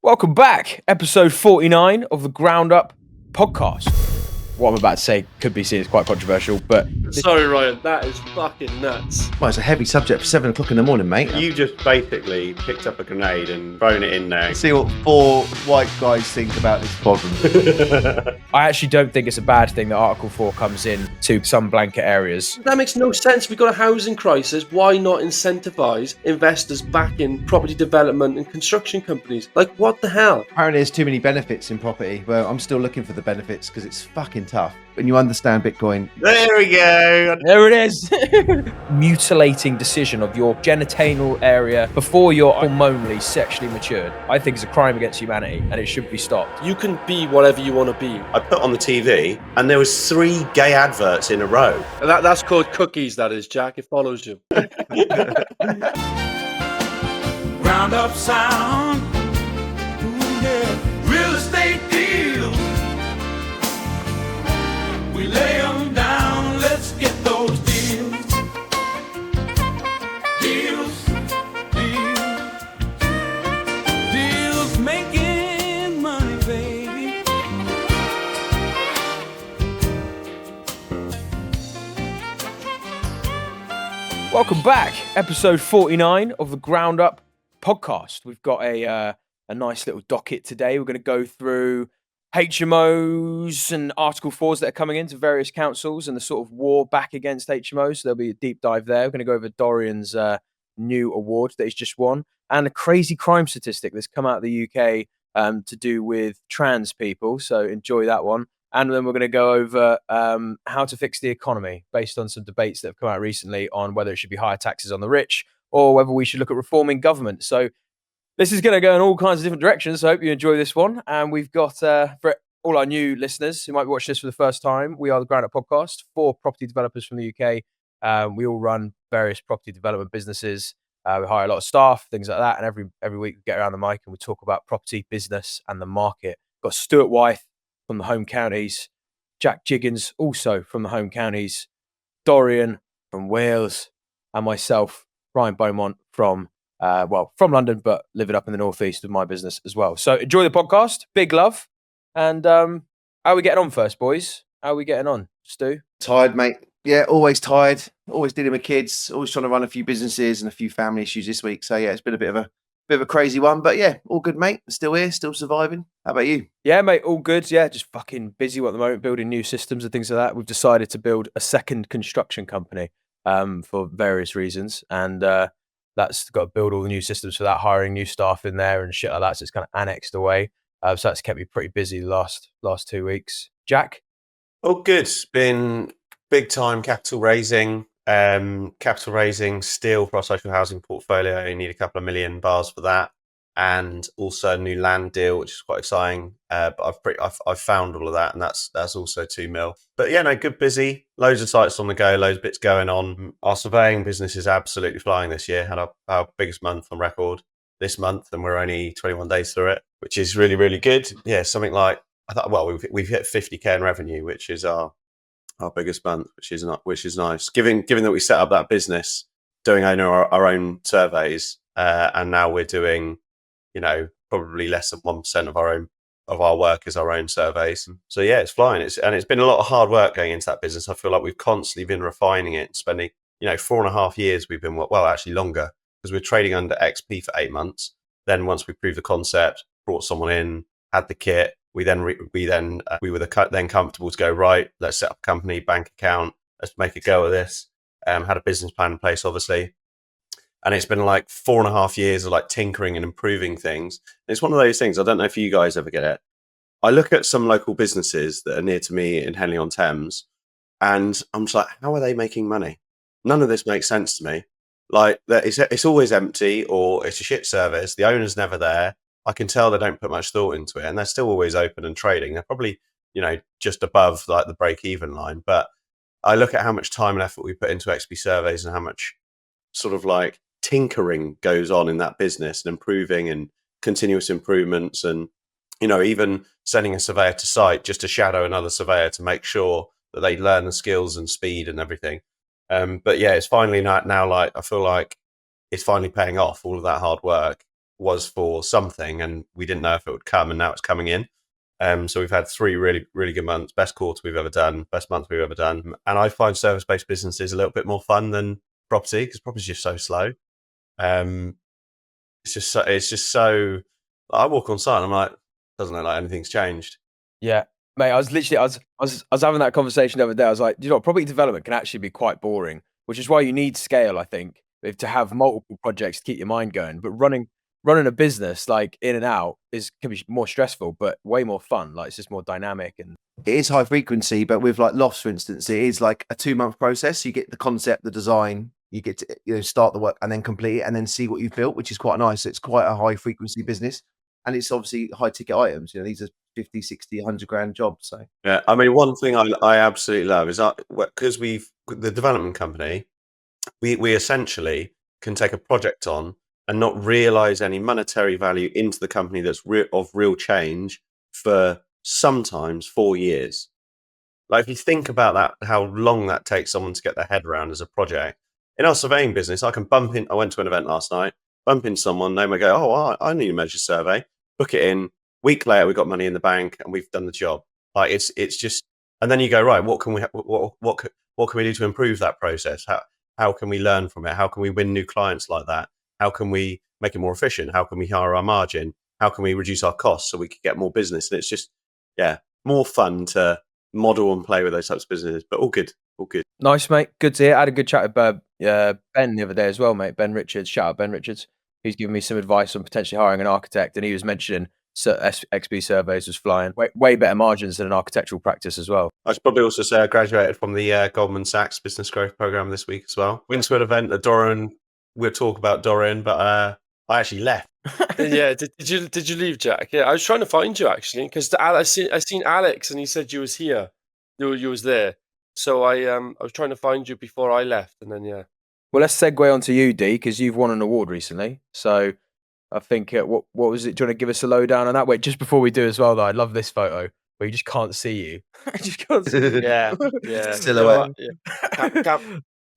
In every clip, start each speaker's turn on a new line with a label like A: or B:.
A: Welcome back, episode 49 of the Ground Up podcast. What I'm about to say could be seen as quite controversial, but...
B: Sorry, Ryan, that is fucking nuts.
C: Well, it's a heavy subject for 7 o'clock in the morning, mate.
D: You just basically picked up a grenade and thrown it in there.
C: See what 4 white guys think about this problem.
A: I actually don't think it's a bad thing that Article 4 comes in to some blanket areas.
B: That makes no sense. We've got a housing crisis. Why not incentivise investors back in property development and construction companies? Like, what the hell?
C: Apparently there's too many benefits in property. Well, I'm still looking for the benefits because it's fucking tough. When you understand Bitcoin.
D: There we go.
A: There it is. Mutilating decision of your genital area before you're hormonally sexually matured, I think is a crime against humanity and it should be stopped.
B: You can be whatever you want to be.
D: I put on the TV and there was 3 gay adverts in a row.
B: That's called cookies, that is, Jack. It follows you.
E: Ground up sound. Ooh, yeah. Real estate deals. We lay them down, let's get those deals. Deals, deals, making money, baby.
A: Welcome back, episode 49 of the Ground Up podcast. We've got a nice little docket today. We're going to go through HMOs and Article 4s that are coming into various councils and the sort of war back against HMOs. So there'll be a deep dive there. We're going to go over Dorian's new award that he's just won and a crazy crime statistic that's come out of the UK to do with trans people. So enjoy that one. And then we're going to go over how to fix the economy based on some debates that have come out recently on whether it should be higher taxes on the rich or whether we should look at reforming government. So this is going to go in all kinds of different directions. So I hope you enjoy this one. And we've got, for all our new listeners who might be watching this for the first time, we are the Ground Up Podcast for property developers from the UK. We all run various property development businesses. We hire a lot of staff, things like that. And every week we get around the mic and we talk about property, business and the market. Got Stuart Wythe from the home counties, Jack Jiggins also from the home counties, Dorian from Wales, and myself, Ryan Beaumont from London, but living up in the northeast with my business as well. So enjoy the podcast. Big love. And how are we getting on first, boys? How are we getting on, Stu?
C: Tired, mate. Yeah, always tired. Always dealing with kids. Always trying to run a few businesses and a few family issues this week. So yeah, it's been a bit of a crazy one. But yeah, all good, mate. Still here, still surviving. How about you?
A: Yeah, mate, all good. Yeah, just fucking busy at the moment, building new systems and things like that. We've decided to build a second construction company for various reasons. And that's got to build all the new systems for that, hiring new staff in there and shit like that. So it's kind of annexed away. So that's kept me pretty busy the last 2 weeks. Jack?
D: Oh, good. It's been big time capital raising. Still for our social housing portfolio. You need a couple of million bars for that. And also a new land deal, which is quite exciting. But I've found all of that, and that's also 2 mil. But yeah, no, good busy. Loads of sites on the go, loads of bits going on. Our surveying business is absolutely flying this year. Had our biggest month on record this month, and we're only 21 days through it, which is really, really good. Yeah, something like we've hit 50k in revenue, which is our biggest month, which is nice. Given that we set up that business doing our own surveys, and now we're doing, probably less than 1% of our work is our own surveys. So yeah, it's flying. It's been a lot of hard work going into that business. I feel like we've constantly been refining it, spending 4.5 years. We've been actually longer, because we're trading under XP for 8 months. Then once we proved the concept, brought someone in, had the kit, we were then comfortable to go, right, let's set up a company, bank account, let's make a go of this. Had a business plan in place, obviously. And it's been like 4.5 years of like tinkering and improving things. And it's one of those things, I don't know if you guys ever get it. I look at some local businesses that are near to me in Henley-on-Thames, and I'm just like, how are they making money? None of this makes sense to me. Like, it's always empty, or it's a shit service. The owner's never there. I can tell they don't put much thought into it, and they're still always open and trading. They're probably, just above like the break-even line. But I look at how much time and effort we put into XP surveys and how much sort of like tinkering goes on in that business and improving and continuous improvements, and even sending a surveyor to site just to shadow another surveyor to make sure that they learn the skills and speed and everything. But yeah, it's finally now like, I feel like it's finally paying off, all of that hard work. was for something, and we didn't know if it would come, and now it's coming in. So we've had 3 really, really good months, best quarter we've ever done, best month we've ever done. And I find service-based businesses a little bit more fun than property, because property is just so slow. It's just so. I walk on site and I'm like, doesn't look like anything's changed.
A: Yeah, mate. I was having that conversation the other day. I was like, you know, property development can actually be quite boring, which is why you need scale. I think to have multiple projects to keep your mind going. But running a business like in and out can be more stressful, but way more fun. Like it's just more dynamic and.
C: It is high frequency, but with like lofts, for instance, it is like a 2-month process. You get the concept, the design, you get to start the work and then complete it and then see what you've built, which is quite nice. It's quite a high frequency business, and it's obviously high ticket items. These are 50, 60, 100 grand jobs. So
D: yeah, I mean, one thing I absolutely love is because the development company, we essentially can take a project on and not realize any monetary value into the company that's of real change for sometimes 4 years. Like if you think about that, how long that takes someone to get their head around as a project. In our surveying business, I can bump in. I went to an event last night, bump in someone, they might go, "Oh, I need a measure survey." Book it in. Week later, we've got money in the bank and we've done the job. Like it's just, and then you go, right, what can we what can we do to improve that process? How can we learn from it? How can we win new clients like that? How can we make it more efficient? How can we hire our margin? How can we reduce our costs so we can get more business? And it's just, yeah, more fun to model and play with those types of businesses, but all good.
A: Nice, mate. Good to hear. I had a good chat with Ben the other day as well, mate. Ben Richards. Shout out Ben Richards. He's giving me some advice on potentially hiring an architect, and he was mentioning XB surveys was flying. Way better margins than an architectural practice as well.
D: I should probably also say I graduated from the Goldman Sachs Business Growth Program this week as well. Went to an event at Dorian. We'll talk about Dorian, but I actually left.
B: Yeah, did you leave, Jack? Yeah, I was trying to find you actually because I seen Alex and he said you was here, you was there. So I was trying to find you before I left, and then yeah.
A: Well, let's segue onto you, D, because you've won an award recently. So I think what was it? Do you want to give us a lowdown on that? Wait, just before we do as well, though, I love this photo where you just can't see you. You just can't see you.
B: Yeah.
C: Silhouette.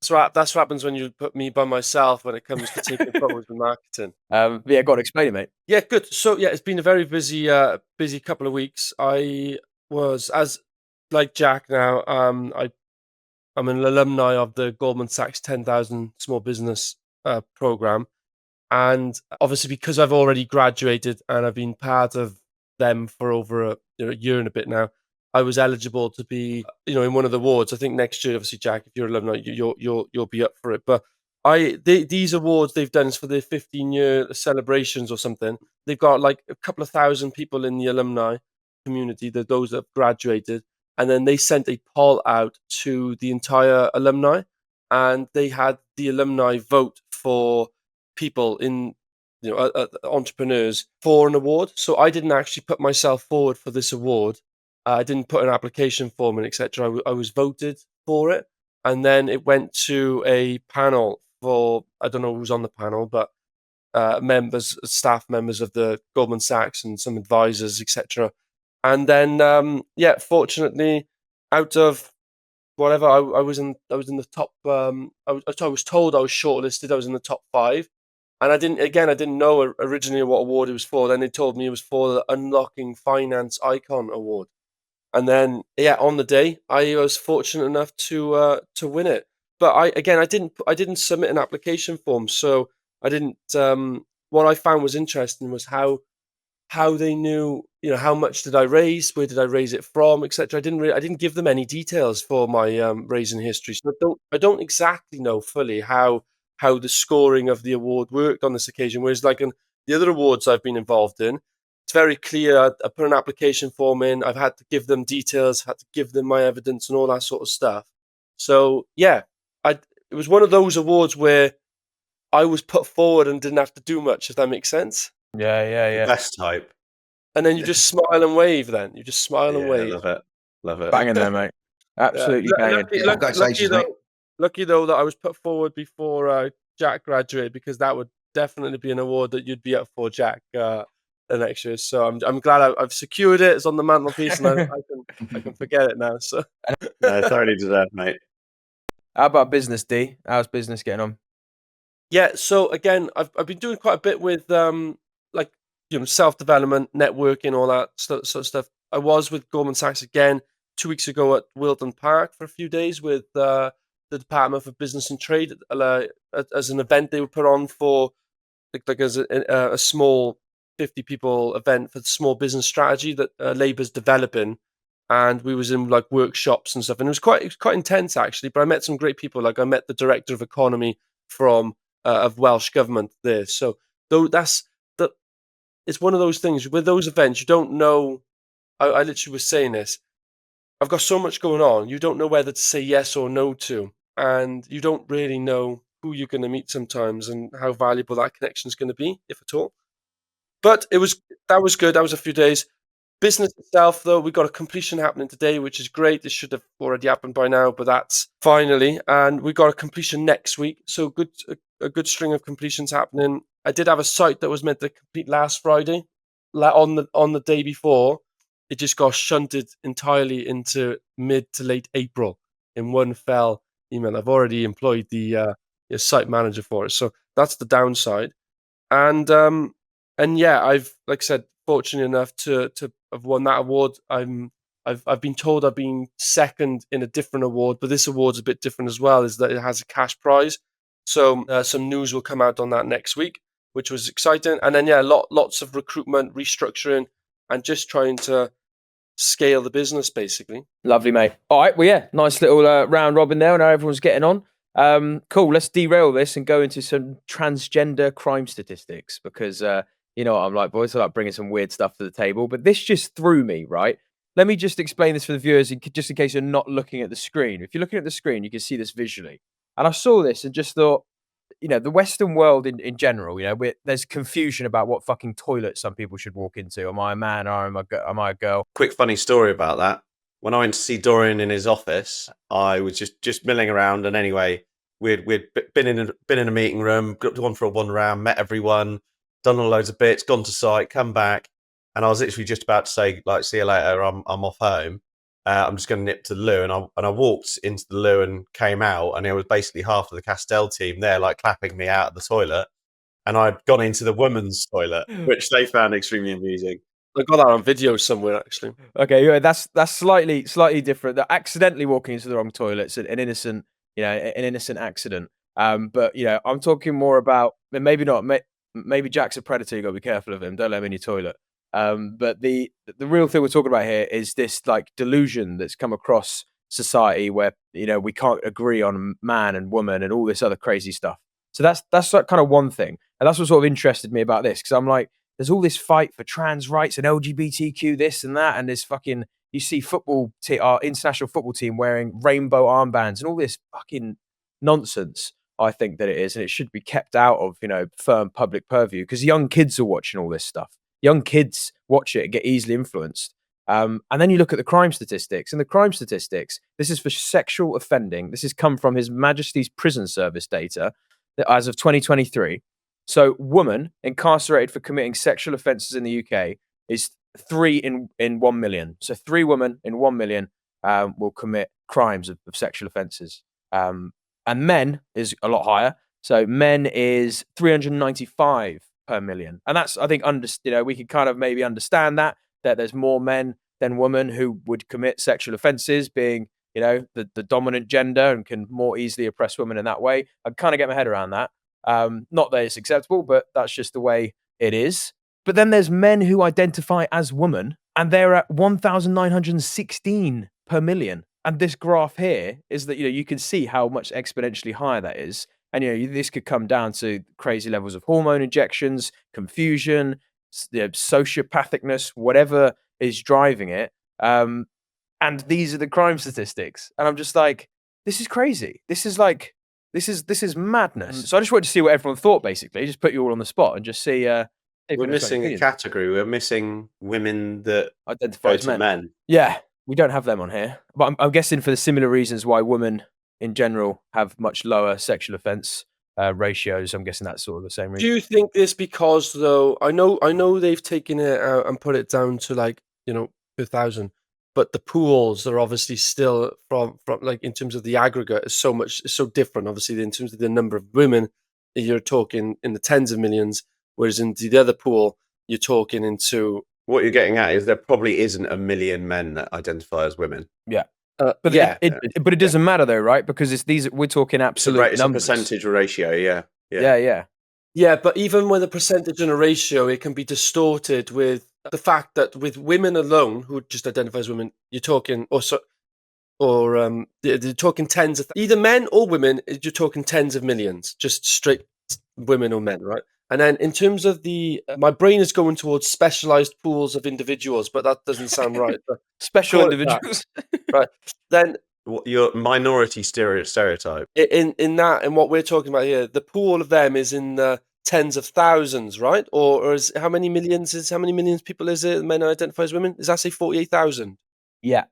B: That's what happens when you put me by myself when it comes to taking photos with marketing.
A: But yeah, go on, explain it, mate.
B: Yeah, good. So yeah, it's been a very busy couple of weeks. I was, as like Jack now, I'm an alumni of the Goldman Sachs 10,000 Small Business program, and obviously because I've already graduated and I've been part of them for over a year and a bit now, I was eligible to be in one of the awards. I think next year, obviously, Jack, if you're an alumni, you'll be up for it. But these awards they've done is for their 15-year celebrations or something. They've got like a couple of thousand people in the alumni community, those that have graduated, and then they sent a poll out to the entire alumni, and they had the alumni vote for people in entrepreneurs for an award. So I didn't actually put myself forward for this award. I didn't put an application form in, etc. I was voted for it, and then it went to a panel for, I don't know who's on the panel, but staff members of the Goldman Sachs and some advisors, etc. And then, fortunately, out of whatever, I was in the top. I was told I was shortlisted. I was in the top 5, and I didn't know originally what award it was for. Then they told me it was for the Unlocking Finance Icon Award. And then, on the day, I was fortunate enough to win it. But I didn't submit an application form, so I didn't. What I found was interesting was how they knew, how much did I raise, where did I raise it from, etc. I didn't give them any details for my raising history, so I don't exactly know fully how the scoring of the award worked on this occasion. Whereas like in the other awards I've been involved in, it's very clear. I put an application form in. I've had to give them details, had to give them my evidence and all that sort of stuff. So yeah, it was one of those awards where I was put forward and didn't have to do much, if that makes sense.
A: Yeah.
D: Best type.
B: And then you just smile and wave. Then you just smile and
D: Yeah,
B: wave.
D: love it.
A: Banging there, mate. Absolutely banging.
B: Lucky though that I was put forward before Jack graduated, because that would definitely be an award that you'd be up for, Jack, the next year. So I'm glad I've secured it. It's on the mantelpiece, and I can forget it now. So
D: No, thoroughly deserved, mate.
A: How about business, D? How's business getting on?
B: yeah. So again, I've been doing quite a bit with self-development, networking, all that sort of stuff. I was with Goldman Sachs again 2 weeks ago at Wilton Park for a few days with the Department for Business and Trade as an event they would put on for like as a small 50 people event for small business strategy that Labour's developing. And we was in like workshops and stuff, and it was quite intense actually. But I met some great people. Like I met the director of economy from of Welsh government there. So though it's one of those things with those events. You don't know. I literally was saying this. I've got so much going on. You don't know whether to say yes or no to, and you don't really know who you're going to meet sometimes and how valuable that connection is going to be, if at all. But that was good. That was a few days. Business itself, though, we got a completion happening today, which is great. This should have already happened by now, but that's finally. And we got a completion next week. So a good string of completions happening. I did have a site that was meant to complete last Friday. On the day before, it just got shunted entirely into mid to late April in one fell email. I've already employed the site manager for it, so that's the downside. And yeah, I've, like I said, fortunate enough to have won that award. I've been told I've been second in a different award, but this award's a bit different as well. Is that it has a cash prize, so some news will come out on that next week, which was exciting. And then lots of recruitment, restructuring, and just trying to scale the business basically.
A: Lovely, mate. All right, well, yeah, nice little round robin there, and how everyone's getting on. Cool. Let's derail this and go into some transgender crime statistics because you know what I'm like, boys. I like bringing some weird stuff to the table, but this just threw me, right? Let me just explain this for the viewers, just in case you're not looking at the screen. If you're looking at the screen, you can see this visually. And I saw this and just thought, you know, the Western world in general, you know, there's confusion about what fucking toilet some people should walk into. Am I a man or am I a girl?
D: Quick funny story about that. When I went to see Dorian in his office, I was just milling around, and anyway, we'd been in a meeting room, gone for a wander around, met everyone, done all loads of bits, gone to site, come back, and I was literally just about to say, like, see you later, I'm off home. I'm just going to nip to the loo, and I walked into the loo and came out, and it was basically half of the Castell team there, like clapping me out of the toilet, and I'd gone into the women's toilet, which they found extremely amusing.
B: I got that on video somewhere actually.
A: Okay, yeah, that's slightly different. They're accidentally walking into the wrong toilets, an innocent, you know, an innocent accident. But you know, I'm talking more about maybe not. Maybe Jack's a predator. You got to be careful of him. Don't let him in your toilet. But the real thing we're talking about here is this like delusion that's come across society where, you know, we can't agree on man and woman and all this other crazy stuff. So that's like kind of one thing, and that's what sort of interested me about this, because I'm like, there's all this fight for trans rights and LGBTQ this and that, and this fucking, you see our international football team wearing rainbow armbands and all this fucking nonsense. I think that it is, and it should be kept out of, you know, firm public purview, because young kids are watching all this stuff. Young kids watch it and get easily influenced. And then you look at the crime statistics, and the crime statistics, this is for sexual offending. This has come from His Majesty's Prison Service data that as of 2023. So woman incarcerated for committing sexual offences in the UK is 3 in 1 million. So 3 women in 1 million will commit crimes of sexual offences. And men is a lot higher. So men is 395 per million. And that's, I think, you know, we can kind of maybe understand that there's more men than women who would commit sexual offences, being, you know, the dominant gender, and can more easily oppress women in that way. I kind of get my head around that. Not that it's acceptable, but that's just the way it is. But then there's men who identify as women, and they're at 1,916 per million. And this graph here is that, you know, you can see how much exponentially higher that is. And, you know, this could come down to crazy levels of hormone injections, confusion, you know, sociopathicness, whatever is driving it. And these are the crime statistics. And I'm just like, this is crazy. This is madness. So I just wanted to see what everyone thought, basically. Just put you all on the spot and just see.
D: We're missing a category. We're missing women that
A: identify as men. Yeah, we don't have them on here. But I'm guessing for the similar reasons why women in general have much lower sexual offence ratios. I'm guessing that's sort of the same reason.
B: Do you think this because, though, I know they've taken it out and put it down to, like, you know, 2,000, but the pools are obviously still from like, in terms of the aggregate, is so different. Obviously, in terms of the number of women, you're talking in the tens of millions, whereas in the other pool, you're talking into.
D: What you're getting at is there probably isn't a million men that identify as women.
A: But
B: Yeah,
A: it doesn't matter though, right? Because we're talking absolute
D: It's
A: numbers.
D: a percentage ratio, yeah.
A: Yeah.
B: but even with a percentage and a ratio, it can be distorted with the fact that with women alone who just identify as women, you're talking you're talking tens of either men or women. You're talking tens of millions, just straight women or men, right? And then in terms of my brain is going towards specialized pools of individuals, but that doesn't sound right. But
A: Special
B: call it that.
A: individuals.
B: right? Then
D: Your minority stereotype.
B: in what we're talking about here, the pool of them is in the tens of thousands, right? Or is how many millions people is it? Men identify as women? Is that say 48,000?
A: Yeah.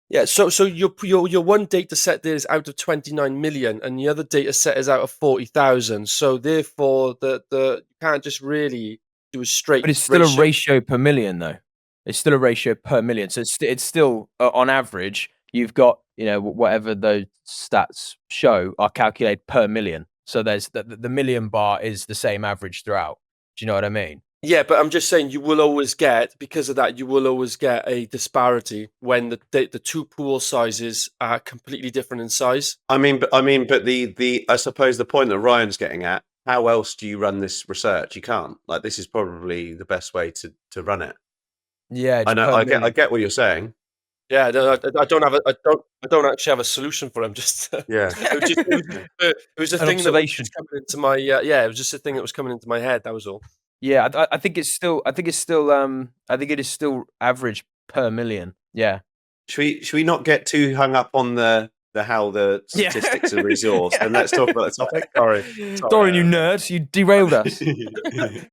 B: Yeah. So your one data set there is out of 29 million, and the other data set is out of 40,000. So therefore, the you can't just really do a straight.
A: But it's still a ratio per million, though. It's still a ratio per million. So it's still on average, you've got whatever those stats show are calculated per million. So there's the million bar is the same average throughout. Do you know what I mean?
B: Yeah, but I'm just saying you will always get, because of that, you will always get a disparity when the two pool sizes are completely different in size.
D: But the I suppose the point that Ryan's getting at, how else do you run this research? You can't. Like, this is probably the best way to run it.
A: Yeah,
D: I know. I get what you're saying.
B: Yeah, I don't actually have a solution for them. Just
D: Yeah.
B: it was a
A: An
B: thing that was
A: observation.
B: just coming into my it was just a thing that was coming into my head. That was all.
A: Yeah, I think it's still. I think it is still average per million. Yeah.
D: Should we not get too hung up on the how the statistics are resourced, and let's talk about the topic?
A: Sorry, you nerds, you derailed us.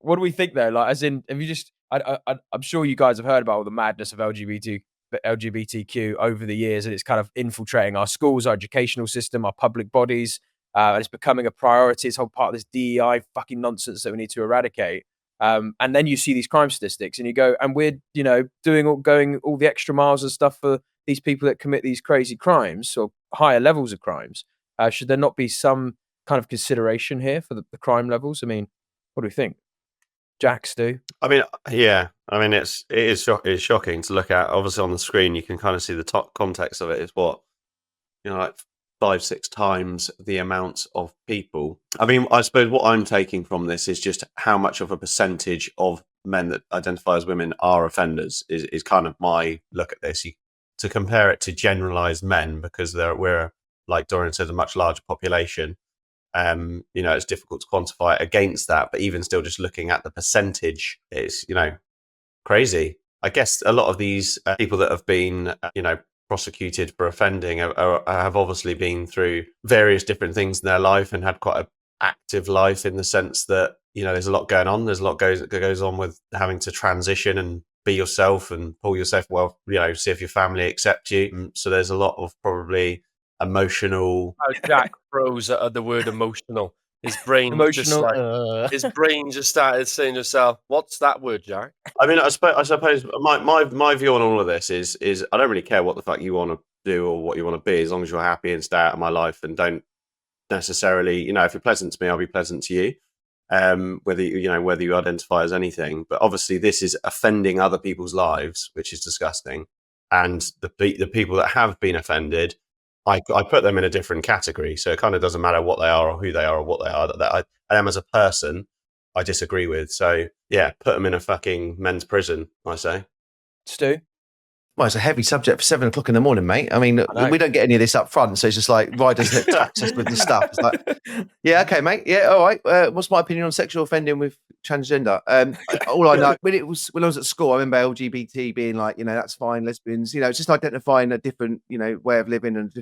A: What do we think though? Like, as in, have you just? I'm sure you guys have heard about all the madness of LGBTQ over the years, and it's kind of infiltrating our schools, our educational system, our public bodies, and it's becoming a priority. It's whole part of this DEI fucking nonsense that we need to eradicate. And then you see these crime statistics, and you go, and we're going all the extra miles and stuff for these people that commit these crazy crimes or higher levels of crimes. Should there not be some kind of consideration here for the crime levels? I mean, what do we think? Jack, Stu?
D: I mean, yeah. I mean, it is shocking to look at. Obviously, on the screen, you can kind of see the top context of it is what, like 5-6 times the amount of people. I mean, I suppose what I'm taking from this is just how much of a percentage of men that identify as women are offenders is kind of my look at this. To compare it to generalized men, because we're, like Dorian said, a much larger population. It's difficult to quantify it against that, but even still, just looking at the percentage, it's crazy. I guess a lot of these people that have been prosecuted for offending have obviously been through various different things in their life and had quite an active life, in the sense that there's a lot going on. There's a lot goes on with having to transition and be yourself and pull yourself see if your family accept you. So there's a lot of probably emotional.
B: Jack froze at the word emotional. His brain his brain just started saying to himself, "What's that word, Jack?"
D: I mean, I suppose my view on all of this is I don't really care what the fuck you want to do or what you want to be, as long as you're happy and stay out of my life and don't necessarily, if you're pleasant to me, I'll be pleasant to you. Whether you identify as anything, but obviously this is offending other people's lives, which is disgusting. And the people that have been offended, I put them in a different category. So it kind of doesn't matter what they are or who they are or what they are. That I am as a person, I disagree with. So yeah, put them in a fucking men's prison, I say.
A: Stu?
C: Well, it's a heavy subject for 7 o'clock in the morning, mate. I mean, we don't get any of this up front, so it's just like riders that tax us with this stuff. It's like, yeah, okay, mate. Yeah, all right. What's my opinion on sexual offending with transgender? All I know, when I was at school, I remember LGBT being like, that's fine, lesbians. It's just identifying a different, way of living, and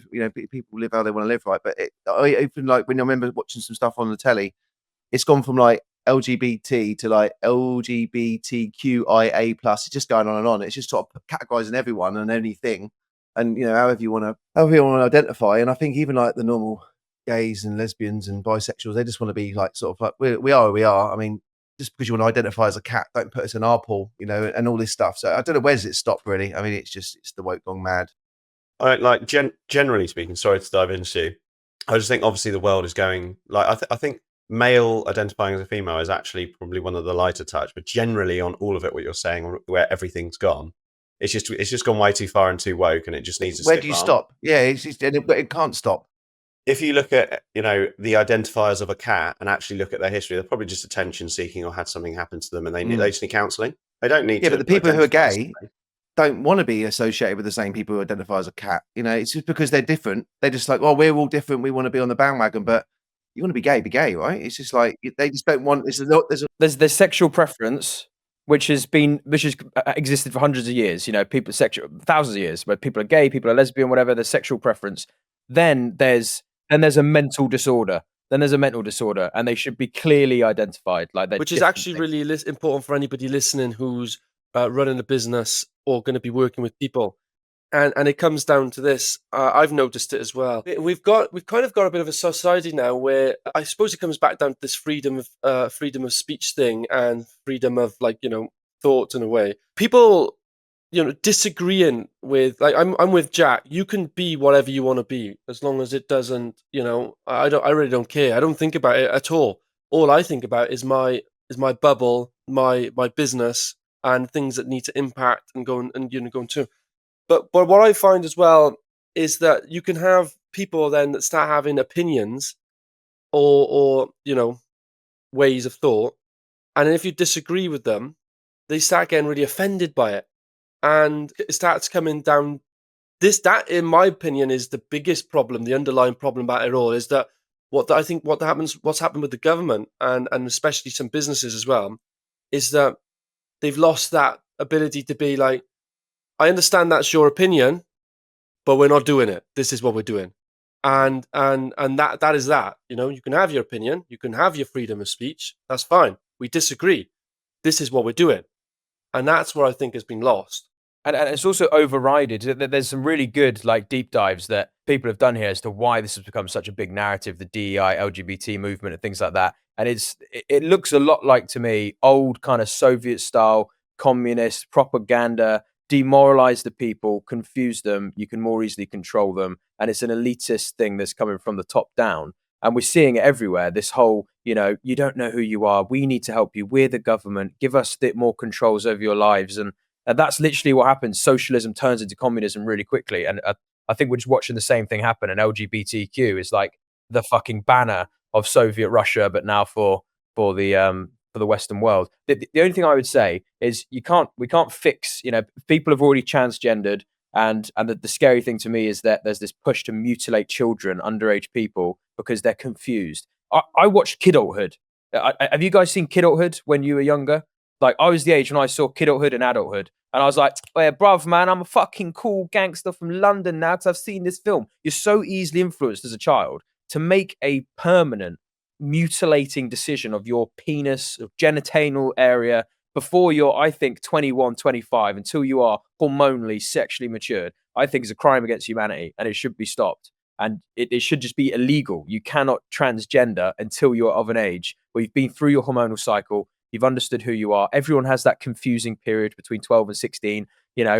C: people live how they want to live, right? But I even like when I remember watching some stuff on the telly, it's gone from like LGBT to like LGBTQIA plus. It's just going on and on. It's just sort of categorizing everyone and anything, and however you want to identify. And I think even like the normal gays and lesbians and bisexuals, they just want to be like sort of like we are who we are. I mean, just because you want to identify as a cat, don't put us in our pool, and all this stuff. So I don't know, where does it stop really? I mean, it's the woke gone mad.
D: Generally speaking, sorry to dive into. I just think obviously the world is going like I think male identifying as a female is actually probably one of the lighter touch, but generally on all of it, what you're saying, where everything's gone, it's just gone way too far and too woke, and it just needs to
C: Where
D: skip
C: do you
D: on.
C: stop? Yeah, it can't stop.
D: If you look at, the identifiers of a cat and actually look at their history, they're probably just attention seeking or had something happen to them, and they just need counselling. They don't need to.
C: Yeah, but the people who are
D: identify as
C: gay don't want to be associated with the same people who identify as a cat. It's just because they're different. They're just like, oh, we're all different. We want to be on the bandwagon, but you want to be gay, right? It's just like they just don't want.
A: There's sexual preference, which has existed for hundreds of years. People thousands of years, where people are gay, people are lesbian, whatever. There's sexual preference. Then there's a mental disorder. And they should be clearly identified.
B: Which is actually really important for anybody listening who's running a business or going to be working with people. And it comes down to this. I've noticed it as well. We've kind of got a bit of a society now where I suppose it comes back down to this freedom of speech thing and freedom of thought in a way. People, disagreeing with I'm with Jack. You can be whatever you want to be as long as it doesn't. I really don't care. I don't think about it at all. All I think about is my bubble, my business, and things that need to impact and go into. But what I find as well is that you can have people then that start having opinions or ways of thought, and if you disagree with them, they start getting really offended by it, and it starts coming down. That, in my opinion, is the biggest problem. The underlying problem about it all is that what's happened with the government and especially some businesses as well, is that they've lost that ability to be like, I understand that's your opinion, but we're not doing it. This is what we're doing. And that is that. You can have your opinion, you can have your freedom of speech. That's fine. We disagree. This is what we're doing. And that's where I think has been lost.
A: And it's also overrided. There's some really good deep dives that people have done here as to why this has become such a big narrative, the DEI, LGBT movement and things like that. And it looks a lot like, to me, old kind of Soviet style communist propaganda. Demoralize the people, confuse them, you can more easily control them. And it's an elitist thing that's coming from the top down. And we're seeing it everywhere. This whole, you don't know who you are. We need to help you. We're the government. Give us a bit more controls over your lives. And that's literally what happens. Socialism turns into communism really quickly. And I think we're just watching the same thing happen. And LGBTQ is like the fucking banner of Soviet Russia, but now for the Western world. The only thing I would say is we can't fix, people have already transgendered, and the scary thing to me is that there's this push to mutilate children, underage people, because they're confused. I watched Kidulthood. Have you guys seen Kidulthood when you were younger? I was the age when I saw Kidulthood and Adulthood, and I was like, oh, yeah, bruv, man, I'm a fucking cool gangster from London now because I've seen this film. You're so easily influenced as a child to make a permanent mutilating decision of your penis, of genital area, before you're, I think, 21, 25, until you are hormonally, sexually matured, I think is a crime against humanity, and it should be stopped. And it should just be illegal. You cannot transgender until you're of an age where you've been through your hormonal cycle, you've understood who you are. Everyone has that confusing period between 12 and 16.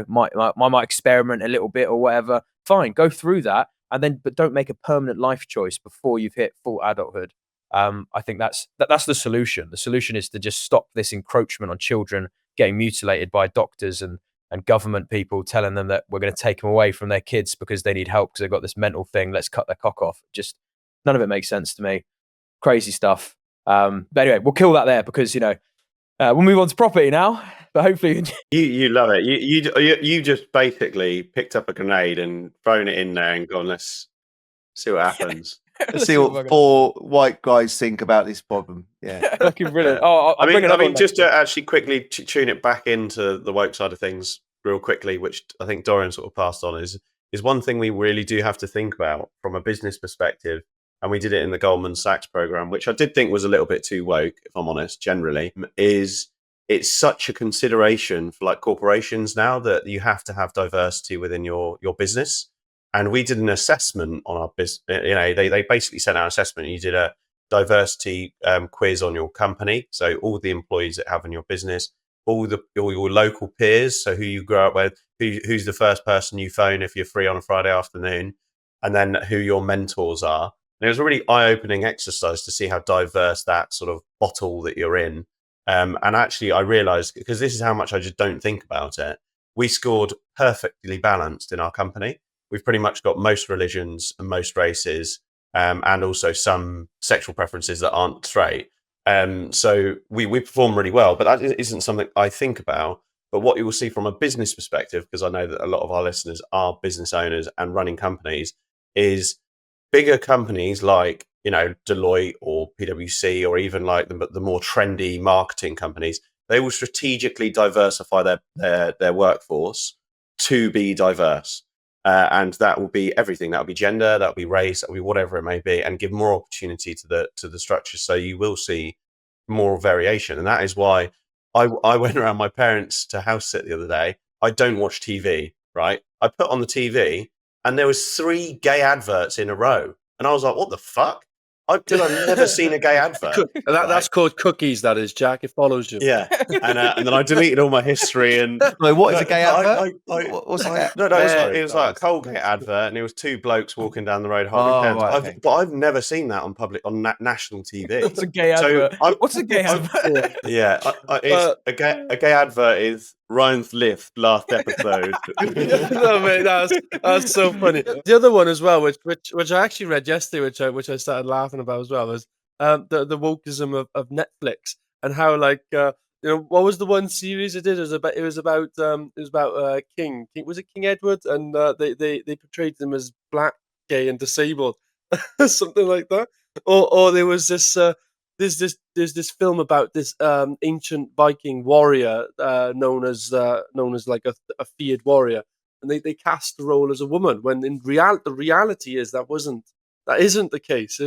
A: Might experiment a little bit or whatever. Fine, go through that, but don't make a permanent life choice before you've hit full adulthood. I think that's the solution. The solution is to just stop this encroachment on children getting mutilated by doctors and government people telling them that we're going to take them away from their kids because they need help because they've got this mental thing. Let's cut their cock off. Just none of it makes sense to me. Crazy stuff. But anyway, we'll kill that there because we'll move on to property now. But hopefully,
D: you love it. You just basically picked up a grenade and thrown it in there and gone, let's see what happens.
C: Let's see what four white guys think about this problem. Yeah,
A: fucking brilliant. Oh,
D: I mean, just to actually quickly tune it back into the woke side of things, real quickly, which I think Dorian sort of passed on, is one thing we really do have to think about from a business perspective, and we did it in the Goldman Sachs program, which I did think was a little bit too woke, if I'm honest. Generally, is it's such a consideration for corporations now that you have to have diversity within your business. And we did an assessment on our business. They basically sent out an assessment. You did a diversity quiz on your company. So all the employees that have in your business, all your local peers. So who you grow up with, who's the first person you phone if you're free on a Friday afternoon, and then who your mentors are. And it was a really eye-opening exercise to see how diverse that sort of bottle that you're in. And actually, I realised, because this is how much I just don't think about it, we scored perfectly balanced in our company. We've pretty much got most religions and most races, and also some sexual preferences that aren't straight. So we perform really well, but that isn't something I think about. But what you will see from a business perspective, because I know that a lot of our listeners are business owners and running companies, is bigger companies like, Deloitte or PwC, or even like the more trendy marketing companies, they will strategically diversify their workforce to be diverse. And that will be everything. That will be gender, that will be race, that will be whatever it may be, and give more opportunity to the structure. So you will see more variation. And that is why I went around my parents to house sit the other day. I don't watch TV, right? I put on the TV and there was 3 gay adverts in a row. And I was like, what the fuck? I've never seen a gay advert.
B: That's called cookies, that is, Jack. It follows you.
D: Yeah. And then I deleted all my history. And
C: Wait, what is a gay advert?
D: What's
C: a gay?
D: No, it was like a Colgate advert, and it was 2 blokes walking down the road holding hands.
C: Right, okay.
D: But I've never seen that on national TV.
A: What's a gay advert? What's a gay advert?
D: Yeah, it's a gay advert is Ryan's Lift last episode.
B: No, mate, that's so funny. The other one as well, which I actually read yesterday, which I started laughing about as well, was the wokeism of Netflix, and how, like, what was the one series it did? It was about King. Was it King Edward? And they portrayed him as black, gay, and disabled, something like that. Or there was this. There's this film about this ancient Viking warrior known as like a feared warrior, and they cast the role as a woman, when in the reality is that isn't the case.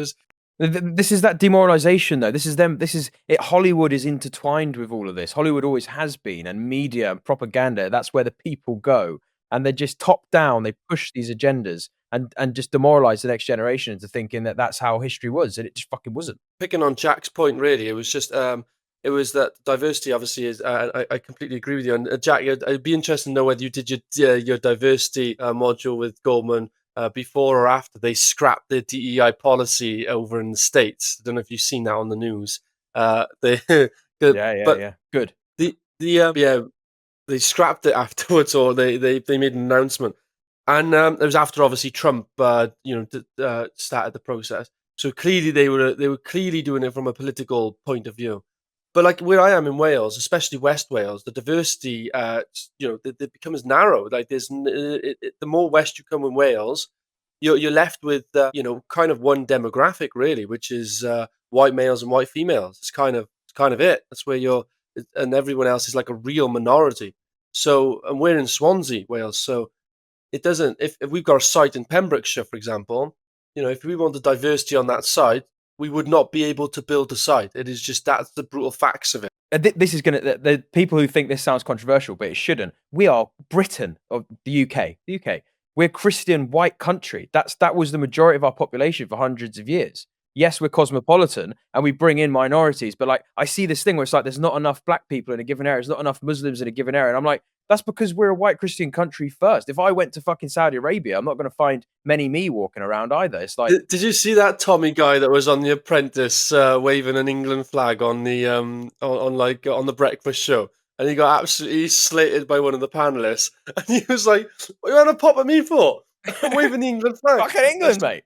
A: This is that demoralization, though. This is them. This is it. Hollywood is intertwined with all of this. Hollywood always has been, and media and propaganda. That's where the people go, and they're just top down. They push these agendas and just demoralize the next generation into thinking that that's how history was, and it just fucking wasn't.
B: Picking on Jack's point, really, it was just it was that diversity obviously is. I completely agree with you. And Jack, I'd be interested to know whether you did your diversity module with Goldman before or after they scrapped the DEI policy over in the States. I don't know if you've seen that on the news. They
A: Yeah. Good.
B: They scrapped it afterwards, or they made an announcement, and it was after obviously Trump started the process. So clearly they were clearly doing it from a political point of view. But like where I am in Wales, especially West Wales, the diversity, it becomes narrow. Like the more west you come in Wales, you're left with kind of one demographic really, which is white males and white females. It's kind of it. That's where and everyone else is like a real minority. So, and we're in Swansea, Wales. So it doesn't. If we've got a site in Pembrokeshire, for example, if we wanted diversity on that site, we would not be able to build a site. It is just, that's the brutal facts of it.
A: This is the people who think this sounds controversial, but it shouldn't. We are Britain, or the UK. The UK. We're a Christian white country. That was the majority of our population for hundreds of years. Yes, we're cosmopolitan and we bring in minorities, but like I see this thing where it's like there's not enough black people in a given area, there's not enough Muslims in a given area, and I'm like, that's because we're a white Christian country first. If I went to fucking Saudi Arabia, I'm not going to find many me walking around either. It's like,
B: did you see that Tommy guy that was on The Apprentice waving an England flag on the on the breakfast show, and he got absolutely slated by one of the panelists, and he was like, "What are you want to pop at me for? I'm waving the England flag."
A: fucking England, mate.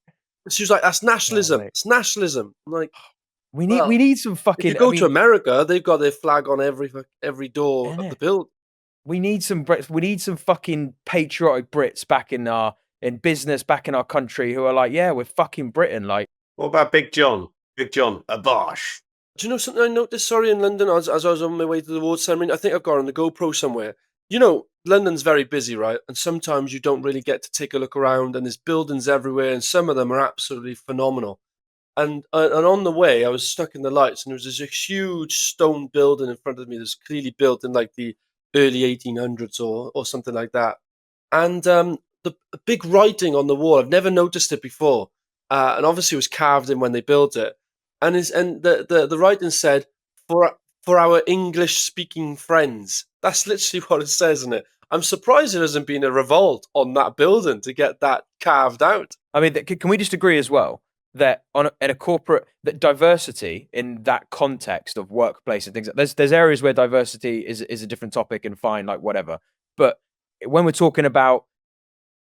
B: She was like, "That's nationalism.
A: mate.
B: It's nationalism." I'm like,
A: we need some fucking.
B: if you go to America, they've got their flag on every door of the building.
A: We need some fucking patriotic Brits back in business, back in our country, who are like, yeah, we're fucking Britain. Like,
D: what about Big John? Big John, a Bosch.
B: Do you know something I noticed? Sorry, in London, as I was on my way to the awards ceremony, I think I've got on the GoPro somewhere. London's very busy, right? And sometimes you don't really get to take a look around, and there's buildings everywhere, and some of them are absolutely phenomenal. And on the way, I was stuck in the lights, and there was this huge stone building in front of me that's clearly built in like the early 1800s or something like that. And the big writing on the wall, I've never noticed it before. And obviously it was carved in when they built it. And the writing said, for our English-speaking friends. That's literally what it says in it. I'm surprised there hasn't been a revolt on that building to get that carved out.
A: I mean, can we just agree as well? that in a corporate, that diversity in that context of workplace and things, there's areas where diversity is a different topic and fine, like whatever. But when we're talking about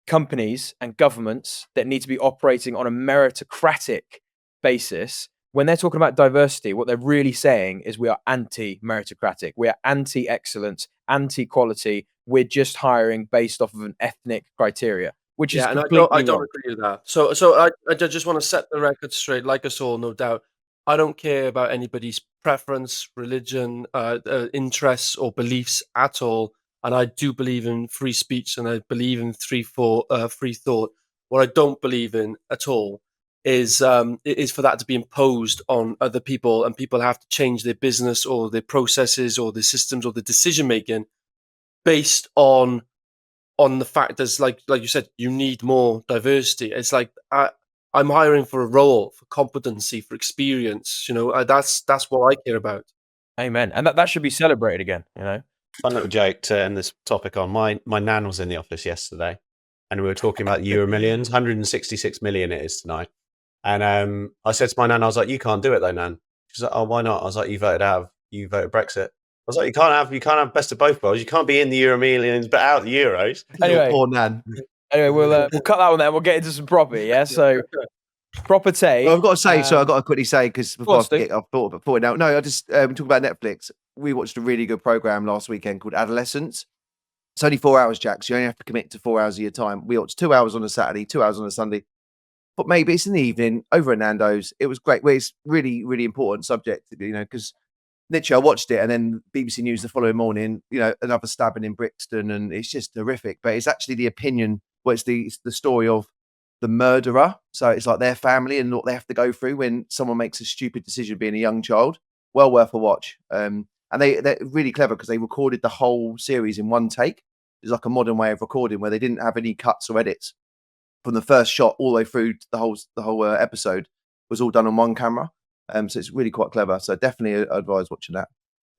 A: companies and governments that need to be operating on a meritocratic basis, when they're talking about diversity, what they're really saying is we are anti-meritocratic, we are anti-excellence, anti-quality. We're just hiring based off of an ethnic criteria, which is
B: Yeah, and
A: completely
B: I don't
A: wrong.
B: agree with that. So I just want to set the record straight, like us all, no doubt. I don't care about anybody's preference, religion, interests, or beliefs at all. And I do believe in free speech, and I believe in free thought. What I don't believe in at all is for that to be imposed on other people, and people have to change their business or their processes or their systems or the decision making based on the fact there's like you said, you need more diversity. It's like I'm hiring for a role, for competency, for experience. That's what I care about.
A: Amen. And that should be celebrated again, you know?
D: Fun little joke to end this topic on. My nan was in the office yesterday, and we were talking about Euro millions. 166 million it is tonight. And I said to my nan, I was like, "You can't do it though, nan." She's like, "Oh, why not?" I was like, "You voted Brexit." I was like, you can't have best of both worlds. You can't be in the Euro millions but out the Euros."
A: Anyway.
C: Poor Nan.
A: Anyway, we'll cut that one there. We'll get into some property, yeah? So, proper take.
C: Well, I've got to say, so I've got to quickly say, because before
A: on,
C: I forget, I've thought before now. No, I just talk about Netflix. We watched a really good program last weekend called Adolescence. It's only 4 hours, Jack, so you only have to commit to 4 hours of your time. We watched 2 hours on a Saturday, 2 hours on a Sunday. But maybe it's in the evening over at Nando's. It was great. Well, it's really, really important subject, because literally I watched it, and then BBC News the following morning, another stabbing in Brixton, and it's just horrific. But it's actually the opinion, it's the story of the murderer. So it's like their family and what they have to go through when someone makes a stupid decision being a young child. Well worth a watch. And they're really clever because they recorded the whole series in one take. It's like a modern way of recording where they didn't have any cuts or edits. From the first shot all the way through to the whole episode was all done on one camera. So it's really quite clever. So definitely advise watching that.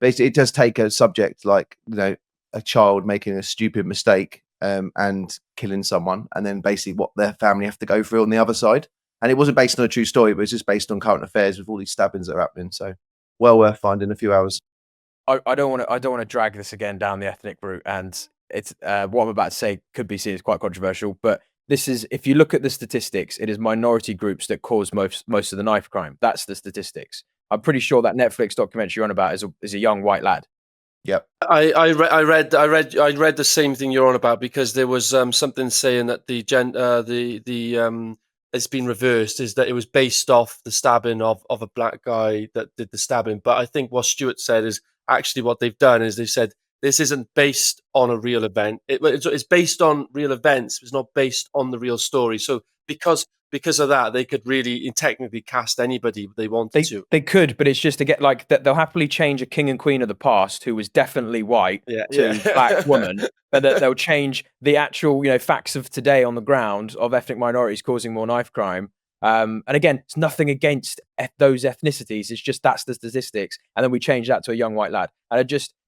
C: Basically, it does take a subject like, a child making a stupid mistake and killing someone, and then basically what their family have to go through on the other side. And it wasn't based on a true story, but it's just based on current affairs with all these stabbings that are happening. So well worth finding a few hours.
A: I don't want to drag this again down the ethnic route, and it's what I'm about to say could be seen as quite controversial, but this is, if you look at the statistics, it is minority groups that cause most of the knife crime. That's the statistics. I'm pretty sure that Netflix documentary you're on about is a young white lad.
C: Yep.
B: I read the same thing you're on about, because there was something saying that it's been reversed, is that it was based off the stabbing of a black guy that did the stabbing. But I think what Stuart said is actually what they've done is they've said this isn't based on a real event. It's based on real events. It's not based on the real story. So because of that, they could really technically cast anybody they wanted to.
A: They could, but it's just to get like that. They'll happily change a king and queen of the past who was definitely white to black woman, but that they'll change the actual facts of today on the ground of ethnic minorities causing more knife crime. And again, it's nothing against those ethnicities. It's just that's the statistics, and then we change that to a young white lad,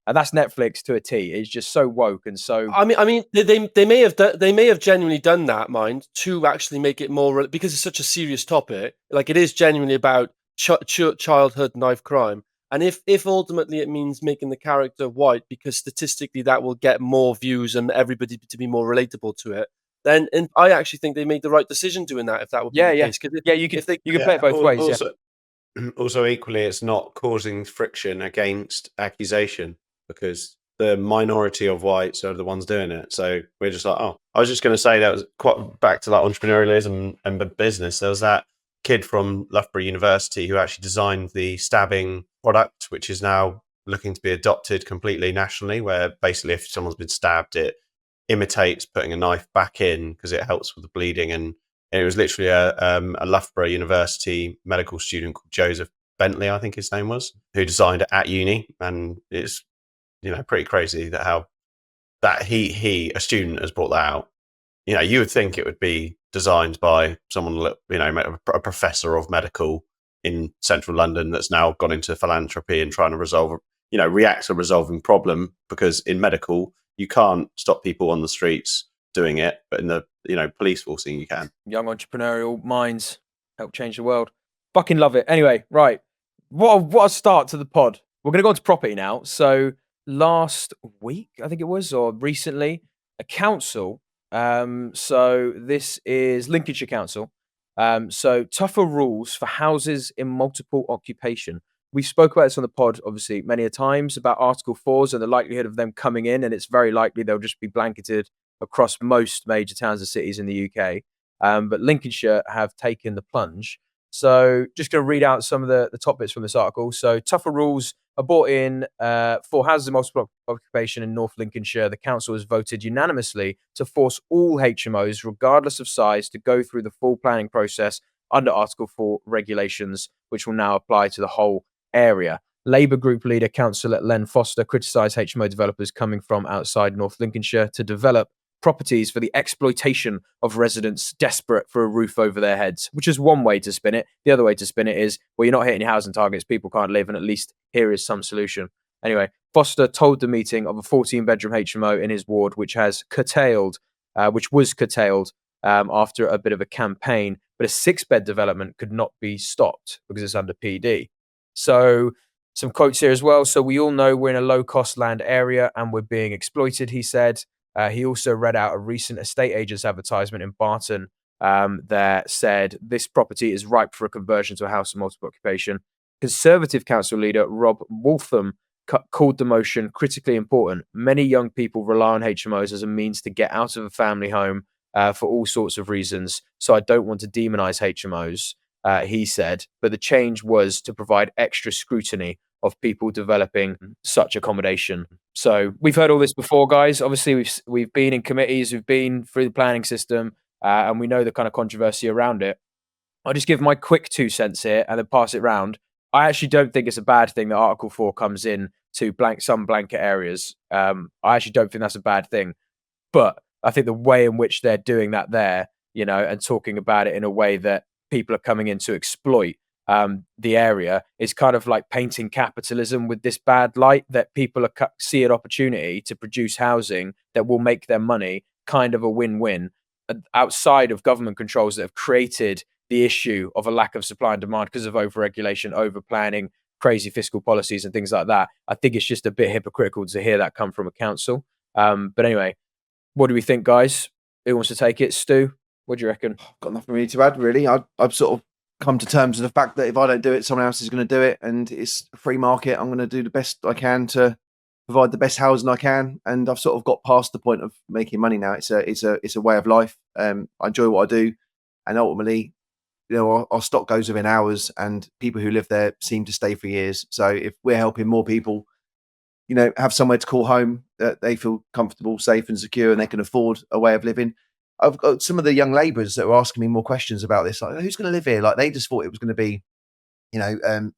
A: and that's Netflix to a T. It's just so woke and so.
B: I mean, they may have genuinely done that, mind, to actually make it more, because it's such a serious topic. Like, it is genuinely about childhood knife crime, and if ultimately it means making the character white, because statistically that will get more views and everybody to be more relatable to it, then I actually think they made the right decision doing that. If that would be the case,
A: you can play it both ways.
D: Also, equally, it's not causing friction against accusation, because the minority of whites are the ones doing it. So we're just like, oh, I was just going to say that was quite back to like entrepreneurialism and business. There was that kid from Loughborough University who actually designed the stabbing product, which is now looking to be adopted completely nationally, where basically if someone's been stabbed, it imitates putting a knife back in because it helps with the bleeding. And it was literally a Loughborough University medical student called Joseph Bentley, I think his name was, who designed it at uni. And it's pretty crazy that he a student has brought that out. You would think it would be designed by someone, a professor of medical in central London that's now gone into philanthropy and trying to resolve, react to a resolving problem, because in medical you can't stop people on the streets doing it, but in the police forcing you can.
A: Young entrepreneurial minds. help change the world. Fucking love it. Anyway, right. What a start to the pod. We're going to go on to property now. So last week, I think it was, or recently, a council. So this is Lincolnshire Council. So tougher rules for houses in multiple occupation. We spoke about this on the pod, obviously, many a times about Article 4s and the likelihood of them coming in, and it's very likely they'll just be blanketed across most major towns and cities in the UK. But Lincolnshire have taken the plunge. So just going to read out some of the top bits from this article. So tougher rules are brought in for houses of multiple occupation in North Lincolnshire. The council has voted unanimously to force all HMOs, regardless of size, to go through the full planning process under Article 4 regulations, which will now apply to the whole area. Labour Group leader Councillor Len Foster criticised HMO developers coming from outside North Lincolnshire to develop properties for the exploitation of residents desperate for a roof over their heads, which is one way to spin it. The other way to spin it is, well, you're not hitting your housing targets, people can't live, and at least here is some solution. Anyway, Foster told the meeting of a 14-bedroom HMO in his ward, which was curtailed after a bit of a campaign, but a 6-bed development could not be stopped because it's under PD. So some quotes here as well. So we all know we're in a low-cost land area and we're being exploited, he said. He also read out a recent estate agent's advertisement in Barton that said this property is ripe for a conversion to a house of multiple occupation. Conservative council leader Rob Waltham called the motion critically important. Many young people rely on HMOs as a means to get out of a family home for all sorts of reasons. So I don't want to demonize HMOs, he said, but the change was to provide extra scrutiny of people developing such accommodation. So we've heard all this before, guys. Obviously, we've been in committees, we've been through the planning system, and we know the kind of controversy around it. I'll just give my quick 2 cents here and then pass it round. I actually don't think it's a bad thing that Article 4 comes in to some blanket areas. I actually don't think that's a bad thing. But I think the way in which they're doing that there, and talking about it in a way that people are coming in to exploit the area is kind of like painting capitalism with this bad light, that people see an opportunity to produce housing that will make their money kind of a win-win outside of government controls that have created the issue of a lack of supply and demand because of overregulation, overplanning, crazy fiscal policies and things like that. I think it's just a bit hypocritical to hear that come from a council. But anyway, what do we think, guys? Who wants to take it? Stu, what do you reckon?
C: Got nothing really to add, really. I've sort of come to terms with the fact that if I don't do it, someone else is going to do it, and it's a free market. I'm going to do the best I can to provide the best housing I can, and I've sort of got past the point of making money now. It's a way of life. I enjoy what I do, and ultimately, our stock goes within hours, and people who live there seem to stay for years. So if we're helping more people, have somewhere to call home, that they feel comfortable, safe, and secure, and they can afford a way of living. I've got some of the young labourers that are asking me more questions about this, like who's going to live here? Like they just thought it was going to be,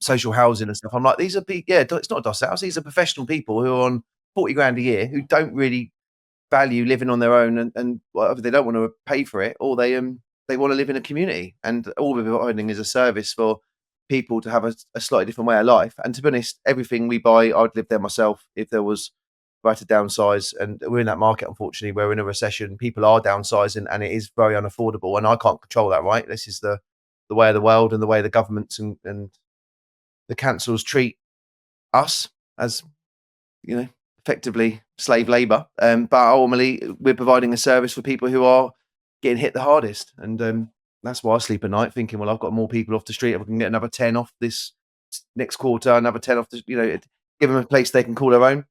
C: social housing and stuff. I'm like, these are it's not a DOS house. These are professional people who are on 40 grand a year who don't really value living on their own, and whatever, they don't want to pay for it, or they want to live in a community. And all we're providing is a service for people to have a slightly different way of life. And to be honest, everything we buy, I'd live there myself if I had to downsize. And we're in that market, unfortunately, we're in a recession. People are downsizing, and it is very unaffordable. And I can't control that, right? This is the way of the world and the way the governments and the councils treat us as, effectively slave labour. But ultimately, we're providing a service for people who are getting hit the hardest. And that's why I sleep at night thinking, well, I've got more people off the street. If I can get another 10 off this next quarter, another 10 off, give them a place they can call their own.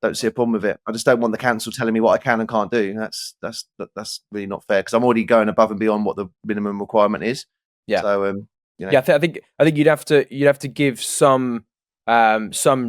C: Don't see a problem with it. I just don't want the council telling me what I can and can't do. That's really not fair, because I'm already going above and beyond what the minimum requirement is.
A: Yeah.
C: So
A: Yeah, I think you'd have to give some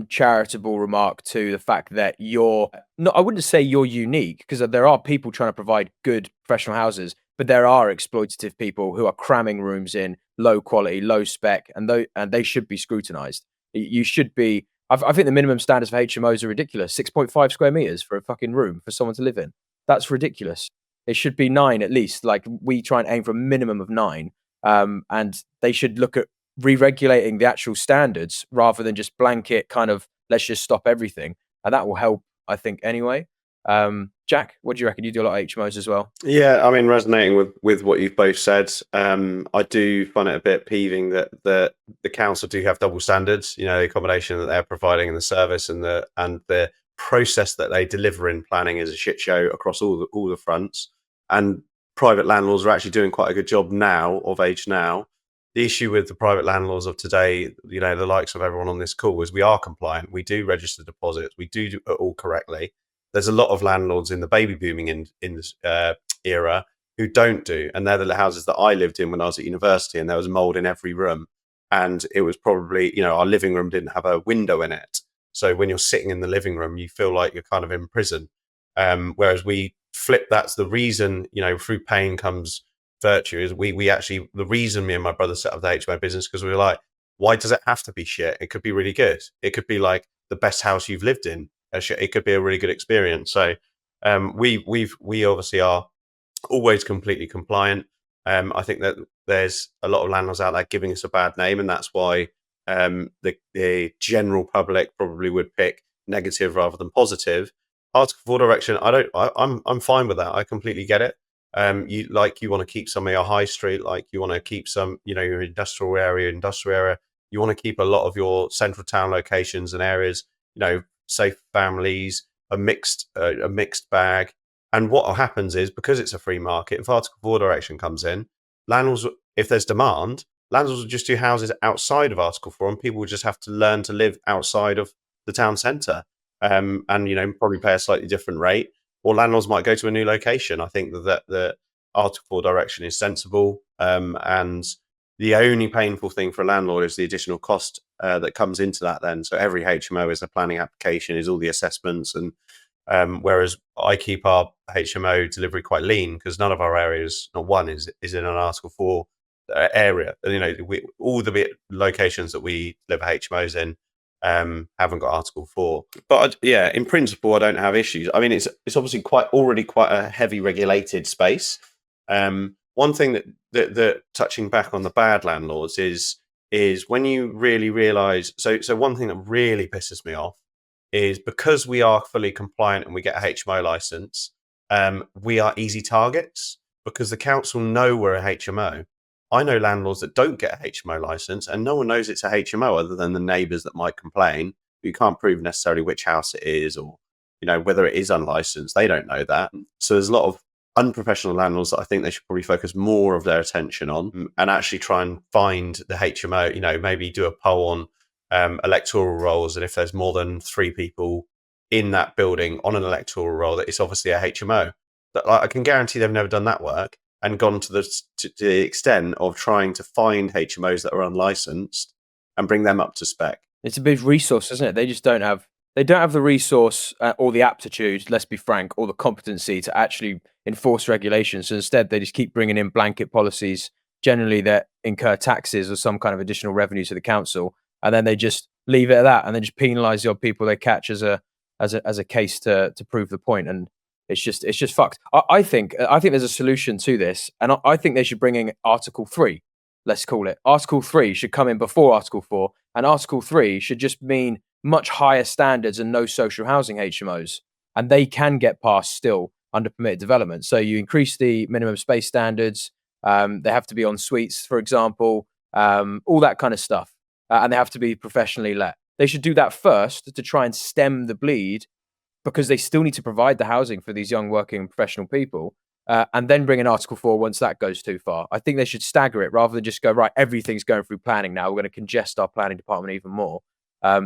A: charitable remark to the fact that I wouldn't say you're unique, because there are people trying to provide good professional houses, but there are exploitative people who are cramming rooms in low quality, low spec, and they should be scrutinized. You should be. I think the minimum standards for HMOs are ridiculous. 6.5 square meters for a fucking room for someone to live in. That's ridiculous. It should be 9 at least. Like, we try and aim for a minimum of 9. And they should look at re-regulating the actual standards rather than just blanket kind of, let's just stop everything. And that will help, I think, anyway. Jack, what do you reckon? You do a lot of HMOs as well.
D: Yeah, I mean, resonating with what you've both said, I do find it a bit peeving that the council do have double standards. You know, the accommodation that they're providing and the service and the process that they deliver in planning is a shit show across all the fronts. And private landlords are actually doing quite a good job now. The issue with the private landlords of today, you know, the likes of everyone on this call, is we are compliant. We do register deposits. We do it all correctly. There's a lot of landlords in the baby booming in this era who don't do, and they're the houses that I lived in when I was at university, and there was mold in every room, and it was probably, you know, our living room didn't have a window in it, so when you're sitting in the living room, you feel like you're kind of in prison. Whereas we flip, that's the reason, you know, through pain comes virtue. Is we actually, the reason me and my brother set up the HMO business, because we were like, why does it have to be shit? It could be really good. It could be like the best house you've lived in. It could be a really good experience. So we obviously are always completely compliant. I think that there's a lot of landlords out there giving us a bad name, and that's why the general public probably would pick negative rather than positive. Article 4 direction, I'm fine with that. I completely get it. You want to keep some of your high street, like you want to keep some, you know, your industrial area. You want to keep a lot of your central town locations and areas, you know, safe families, a mixed bag. And what happens is, because it's a free market, if Article 4 direction comes in, landlords, if there's demand, landlords will just do houses outside of Article 4, and people will just have to learn to live outside of the town centre, and, you know, probably pay a slightly different rate, or landlords might go to a new location. I think that the Article 4 direction is sensible, and the only painful thing for a landlord is the additional cost that comes into that then. So every HMO is a planning application, is all the assessments. And whereas I keep our HMO delivery quite lean, because none of our areas, not one, is in an Article 4 area. And, you know, all the locations that we deliver HMOs in haven't got Article 4. But yeah, in principle, I don't have issues. I mean, it's obviously already quite a heavy regulated space. One thing that touching back on the bad landlords is when you really realise. So one thing that really pisses me off is, because we are fully compliant and we get a HMO license, we are easy targets because the council know we're a HMO. I know landlords that don't get a HMO license, and no one knows it's a HMO other than the neighbours that might complain. But you can't prove necessarily which house it is, or, you know, whether it is unlicensed. They don't know that. So there's a lot of unprofessional landlords that I think they should probably focus more of their attention on, and actually try and find the HMO, you know, maybe do a poll on electoral rolls, and if there's more than 3 people in that building on an electoral roll, that it's obviously a HMO. But I can guarantee they've never done that work and gone to the extent of trying to find HMOs that are unlicensed and bring them up to spec.
A: It's a big resource, isn't it? They just don't have the resource or the aptitude, let's be frank, or the competency to actually enforce regulations. So instead, they just keep bringing in blanket policies, generally that incur taxes or some kind of additional revenue to the council, and then they just leave it at that, and then just penalise the odd people they catch as a case to prove the point. And it's just fucked. I think there's a solution to this, and I think they should bring in Article 3. Let's call it Article 3 should come in before Article 4, and Article 3 should just mean much higher standards and no social housing HMOs, and they can get passed still under permitted development. So you increase the minimum space standards. They have to be en suites, for example, all that kind of stuff, and they have to be professionally let. They should do that first to try and stem the bleed, because they still need to provide the housing for these young working professional people, and then bring in Article 4 once that goes too far. I think they should stagger it rather than just go, right, everything's going through planning now, we're going to congest our planning department even more.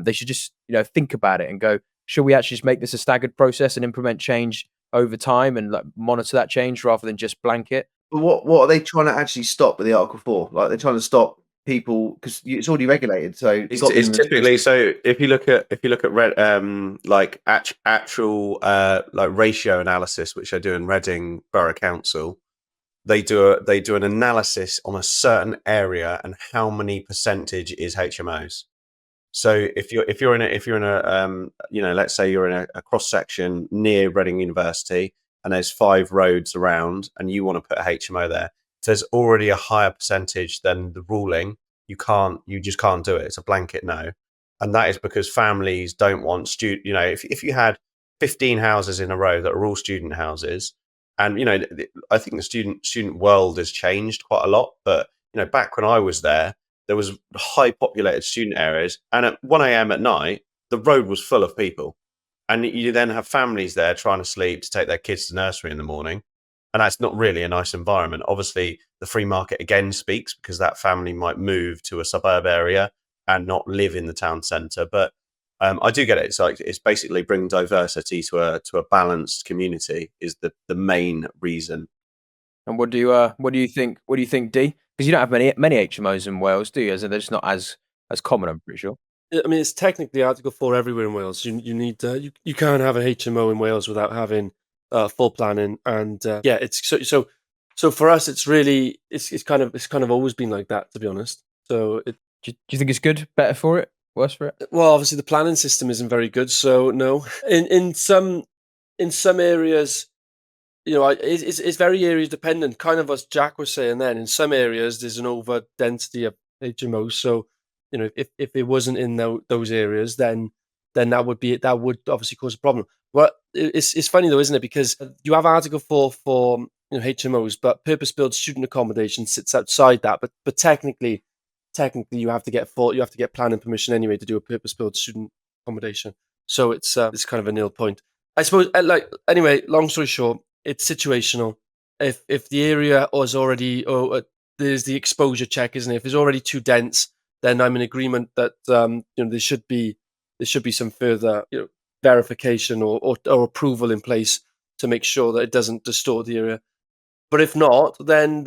A: They should just, you know, think about it and go, should we actually just make this a staggered process and implement change over time and like monitor that change rather than just blanket?
C: But what are they trying to actually stop with the Article 4? Like, they're trying to stop people because it's already regulated. So
D: It's typically, so if you look at like actual like ratio analysis, which I do in Reading Borough Council, they do an analysis on a certain area and how many percentage is HMOs. So if you're in a you know, let's say you're in a cross section near Reading University and there's 5 roads around and you want to put a HMO there, if there's already a higher percentage than the ruling, you just can't do it. It's a blanket no. And that is because families don't want you know, if you had 15 houses in a row that are all student houses. And, I think the student world has changed quite a lot. But, back when I was there was high populated student areas. And at 1 a.m. at night, the road was full of people. And you then have families there trying to sleep to take their kids to nursery in the morning. And that's not really a nice environment. Obviously, the free market again speaks because that family might move to a suburb area and not live in the town centre. But I do get it. It's like it's basically bringing diversity to a balanced community is the main reason.
A: And what do you think? What do you think, D? Because you don't have many HMOs in Wales, do you? As in, they're just not as common, I'm pretty sure.
B: I mean, it's technically Article 4 everywhere in Wales. You need you can't have a HMO in Wales without having full planning, and it's so for us, it's really it's kind of always been like that, to be honest. So
A: Do you think it's good, better for it, worse for it?
B: well, obviously the planning system isn't very good, so no. In some areas, it's very area dependent. Kind of as Jack was saying then, in some areas there's an over density of HMOs. So, if it wasn't in those areas, then that would obviously cause a problem. But it's funny though, isn't it? Because you have Article 4 for HMOs, but purpose-built student accommodation sits outside that. But technically you have to get planning permission anyway to do a purpose-built student accommodation. So it's kind of a nil point, I suppose. Anyway, long story short, it's situational. If the area was already, there's the exposure check, isn't it? If it's already too dense, then I'm in agreement that there should be some further verification or approval in place to make sure that it doesn't distort the area. But if not, then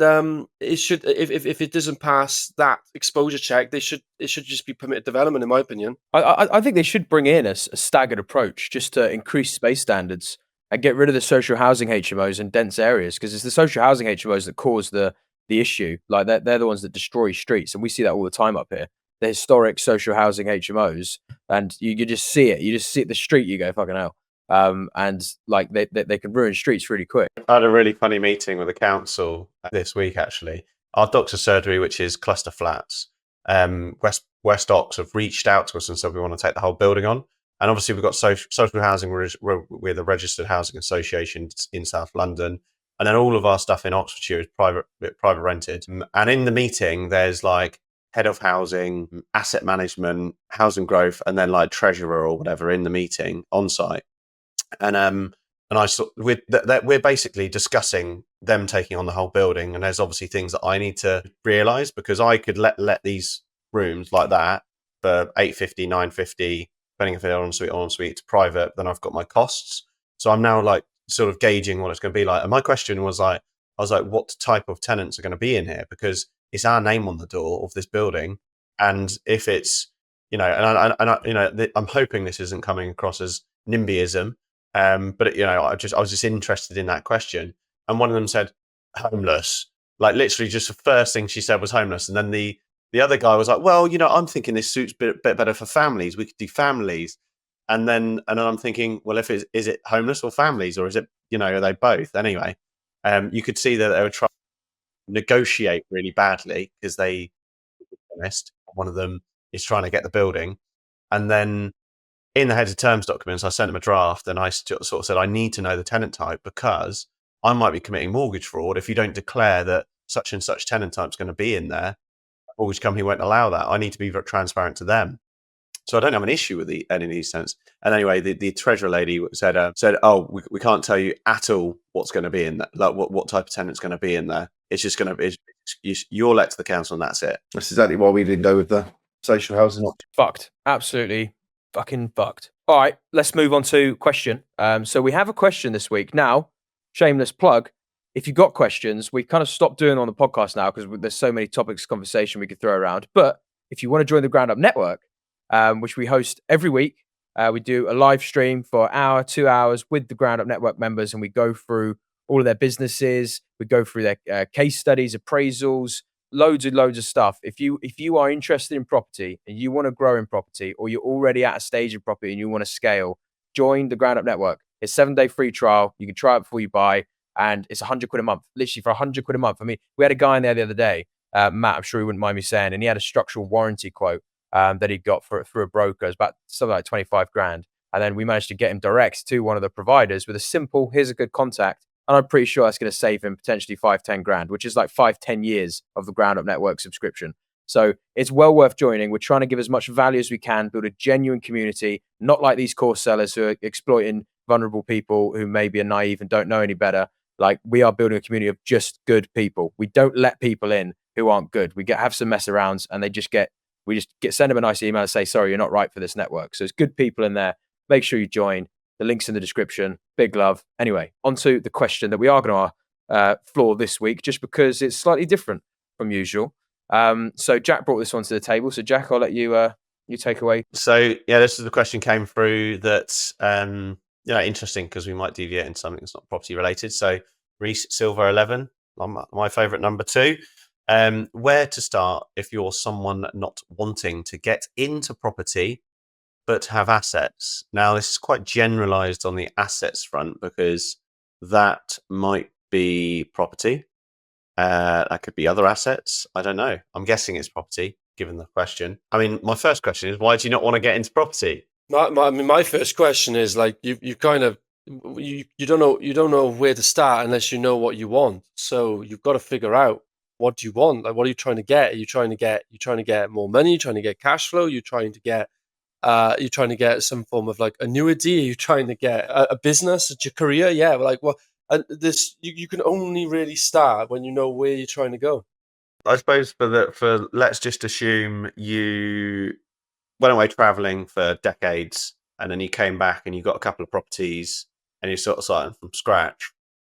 B: it should. If it doesn't pass that exposure check, it should just be permitted development, in my opinion.
A: I think they should bring in a staggered approach just to increase space standards and get rid of the social housing HMOs in dense areas, because it's the social housing HMOs that cause the issue. Like they're the ones that destroy streets, and we see that all the time up here. The historic social housing HMOs, and you just see it. You just see it the street. You go, fucking hell. And like they can ruin streets really quick.
D: I had a really funny meeting with the council this week, actually. Our doctor's surgery, which is cluster flats, West Ox have reached out to us and said we want to take the whole building on. And obviously we've got social housing. We're the registered housing association in South London. And then all of our stuff in Oxfordshire is private rented. And in the meeting, there's like head of housing, asset management, housing growth, and then like treasurer or whatever in the meeting on site. And I saw we're basically discussing them taking on the whole building, and there's obviously things that I need to realise, because I could let these rooms like that for $850, $950, depending if they're ensuite to private. Then I've got my costs, so I'm now like sort of gauging what it's going to be like. And my question was like, I was like, what type of tenants are going to be in here, because it's our name on the door of this building, and if it's I'm hoping this isn't coming across as NIMBYism. But I was just interested in that question, and one of them said homeless. Like literally, just the first thing she said was homeless, and then the other guy was like, "Well, I'm thinking this suits a bit better for families. We could do families." And then I'm thinking, well, is it homeless or families, or is it are they both? Anyway, you could see that they were trying to negotiate really badly, because one of them is trying to get the building, and then in the heads of terms documents, I sent them a draft, and I sort of said, I need to know the tenant type, because I might be committing mortgage fraud if you don't declare that such and such tenant type is going to be in there. The mortgage company won't allow that. I need to be very transparent to them. So I don't have an issue with any of these tenants. And anyway, the treasurer lady said, "Oh, we can't tell you at all what's going to be in there, like what type of tenant's going to be in there. It's just going to be you're let to the council, and that's it."
C: That's exactly why we didn't go with the social housing option.
A: Fucked. Absolutely fucking fucked. All right, let's move on to question. So we have a question this week. Now, shameless plug. If you've got questions, we've kind of stopped doing on the podcast now because there's so many topics of conversation we could throw around. But if you want to join the Ground Up Network, which we host every week, we do a live stream for an hour, 2 hours with the Ground Up Network members, and we go through all of their businesses. We go through their case studies, appraisals, loads of stuff. If you are interested in property and you want to grow in property, or you're already at a stage in property and you want to scale, join the Ground Up Network. It's a 7-day free trial. You can try it before you buy, and it's £100 a month. Literally for £100 a month. I mean, we had a guy in there the other day, Matt, I'm sure he wouldn't mind me saying, and he had a structural warranty quote that he got through a broker. It's about something like 25 grand. And then we managed to get him direct to one of the providers with a simple, here's a good contact. And I'm pretty sure that's going to save him potentially 5-10 grand, which is like 5-10 years of the Ground Up Network subscription. So it's well worth joining. We're trying to give as much value as we can, build a genuine community, not like these course sellers who are exploiting vulnerable people who maybe are naive and don't know any better. Like, we are building a community of just good people. We don't let people in who aren't good. We have some mess arounds, and we just send them a nice email and say, sorry, you're not right for this network. So it's good people in there. Make sure you join. The link's in the description. Big love. Anyway, on to the question that we are going to floor this week, just because it's slightly different from usual. So Jack brought this one to the table. So Jack, I'll let you take away.
D: So yeah, this is the question came through that interesting, because we might deviate into something that's not property related. So Reese Silver 11, my favourite number 2. Where to start if you're someone not wanting to get into property but have assets? Now, this is quite generalised on the assets front, because that might be property. That could be other assets. I don't know. I'm guessing it's property, given the question. I mean, my first question is, why do you not want to get into property?
B: My first question is, like, you kind of you don't know where to start unless you know what you want. So you've got to figure out, what do you want? Like, what are you trying to get? Are you trying to get more money? You're trying to get cash flow? You're trying to get some form of like annuity? Are you trying to get a business? It's your career? Yeah, like, well, and this you can only really start when you know where you're trying to go.
D: I suppose for let's just assume you went away traveling for decades, and then you came back and you got a couple of properties, and you're sort of starting from scratch.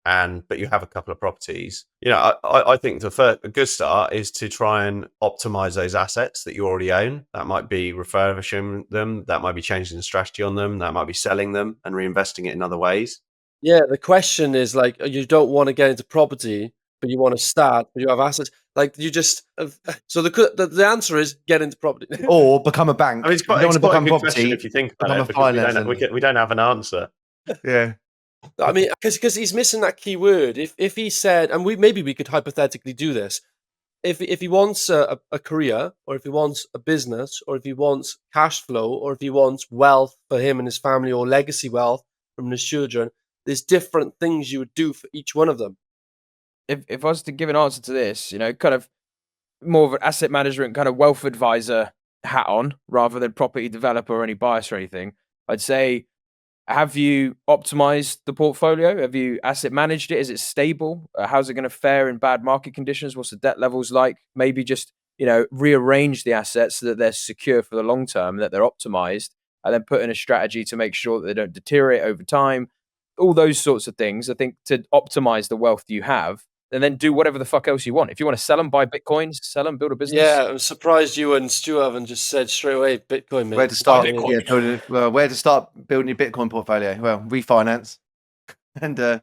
D: But you have a couple of properties. I think a good start is to try and optimize those assets that you already own. That might be refurbishing them. That might be changing the strategy on them. That might be selling them and reinvesting it in other ways.
B: Yeah, the question is, like, you don't want to get into property, but you want to start, but you have assets. Like, you just so the answer is get into property.
C: Or become a bank.
D: I mean, it's quite,
C: you don't
D: it's
C: want to
D: quite a
C: become
D: good
C: property.
D: question if you think about
C: become
D: it,
C: a
D: because
C: finance
D: we don't have an answer.
C: Yeah.
B: I mean, because he's missing that key word. If he said, and we could hypothetically do this, if he wants a career, or if he wants a business, or if he wants cash flow, or if he wants wealth for him and his family, or legacy wealth from his children, there's different things you would do for each one of them.
A: If I was to give an answer to this, kind of more of an asset management kind of wealth advisor hat on, rather than property developer or any bias or anything, I'd say, have you optimized the portfolio? Have you asset managed it? Is it stable? How's it going to fare in bad market conditions? What's the debt levels like? Maybe just, rearrange the assets so that they're secure for the long term, that they're optimized, and then put in a strategy to make sure that they don't deteriorate over time. All those sorts of things, I think, to optimize the wealth you have, and then do whatever the fuck else you want. If you want to sell them, buy Bitcoins, sell them, build a business.
B: Yeah, I'm surprised you and Stu haven't just said straight away, Bitcoin, mate.
C: Where to start?
A: Bitcoin.
C: Where to start building your Bitcoin portfolio? Well, refinance, and buy.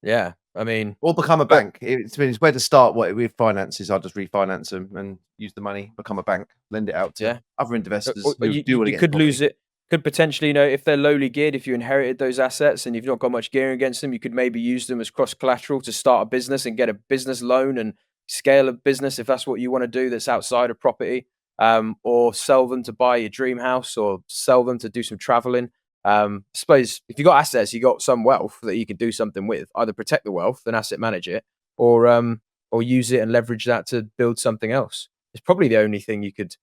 A: Yeah, I mean,
C: Or become a bank. It's where to start. What with finances, I'll just refinance them and use the money, become a bank, lend it out to other investors.
A: You could lose it. Could potentially, if they're lowly geared, if you inherited those assets and you've not got much gearing against them, you could maybe use them as cross collateral to start a business and get a business loan and scale a business if that's what you want to do. That's outside of property, or sell them to buy your dream house, or sell them to do some traveling. I suppose if you got assets, you got some wealth that you can do something with. Either protect the wealth and asset manage it, or use it and leverage that to build something else. It's probably the only thing you could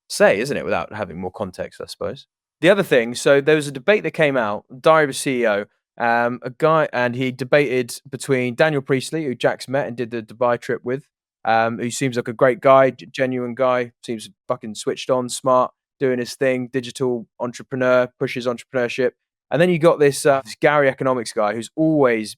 A: say, isn't it, without having more context, I suppose. The other thing, so there was a debate that came out, Diary of a CEO, a guy, and he debated between Daniel Priestley, who Jack's met and did the Dubai trip with, who seems like a great guy, genuine guy, seems fucking switched on, smart, doing his thing, digital entrepreneur, pushes entrepreneurship. And then you got this Gary economics guy who's always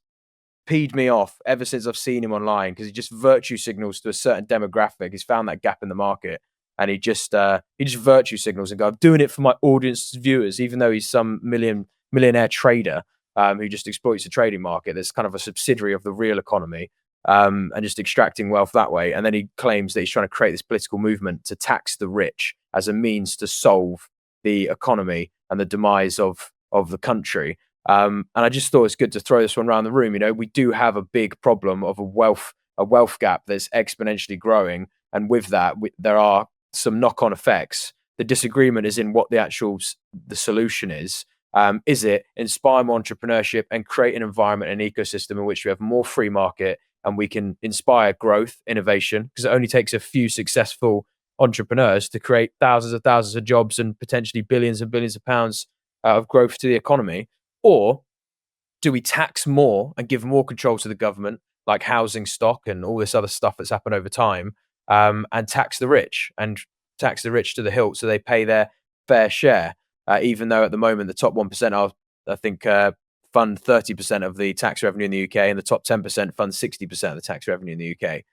A: peed me off ever since I've seen him online, because he just virtue signals to a certain demographic. He's found that gap in the market. And he just virtue signals and go, I'm doing it for my audience viewers, even though he's some millionaire trader who just exploits the trading market. That's kind of a subsidiary of the real economy, and just extracting wealth that way. And then he claims that he's trying to create this political movement to tax the rich as a means to solve the economy and the demise of the country. And I just thought it's good to throw this one around the room. We do have a big problem of a wealth gap that's exponentially growing. And with that, there are some knock-on effects The disagreement is in what the actual the solution is. Is it inspire more entrepreneurship and create an environment, an ecosystem in which we have more free market and we can inspire growth, innovation, because it only takes a few successful entrepreneurs to create thousands of jobs and potentially billions and billions of pounds of growth to the economy? Or do we tax more and give more control to the government, like housing stock and all this other stuff that's happened over time, and tax the rich to the hilt so they pay their fair share, even though at the moment the top 1% are, I think, fund 30% of the tax revenue in the UK, and the top 10% fund 60% of the tax revenue in the UK.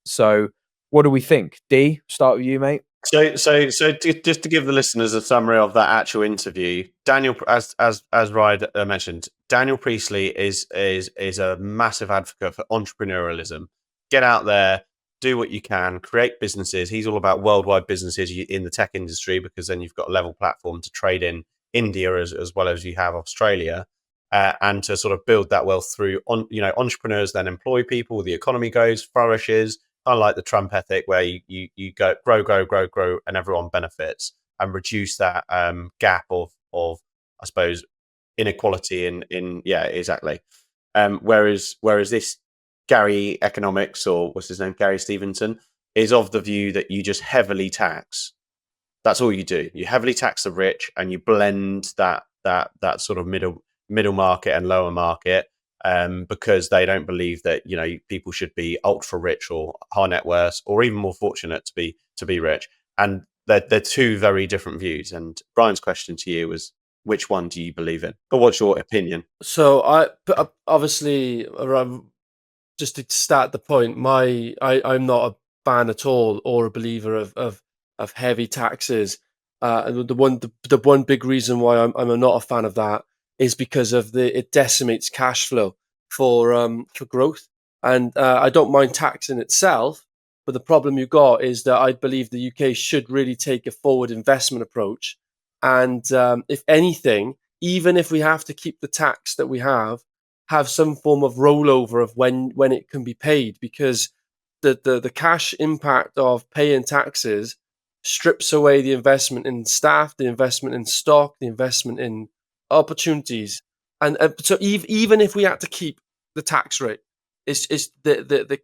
A: So what do we think? D, start with you, mate.
D: So just to give the listeners a summary of that actual interview, Daniel, as Ryan mentioned, Daniel Priestley is a massive advocate for entrepreneurialism. Get out there, do what you can, create businesses. He's all about worldwide businesses in the tech industry, because then you've got a level platform to trade in India as well as you have Australia, and to sort of build that wealth through entrepreneurs then employ people, the economy flourishes. Unlike the Trump ethic, where you go grow, and everyone benefits, and reduce that gap of I suppose inequality in exactly. Whereas this Gary Economics, or what's his name, Gary Stevenson, is of the view that you just heavily tax. That's all you do. You heavily tax the rich, and you blend that sort of middle market and lower market. Because they don't believe that people should be ultra rich or high net worth or even more fortunate to be rich, and they're two very different views. And Brian's question to you was, which one do you believe in, or what's your opinion?
B: So obviously, just to start the point, I'm not a fan at all or a believer of heavy taxes. The one big reason why I'm not a fan of that is because of it decimates cash flow for growth. And I don't mind tax in itself, but the problem you got is that I believe the UK should really take a forward investment approach. And if anything, even if we have to keep the tax that we have some form of rollover of when it can be paid, because the cash impact of paying taxes strips away the investment in staff, the investment in stock, the investment in opportunities. And so even if we had to keep the tax rate, it's the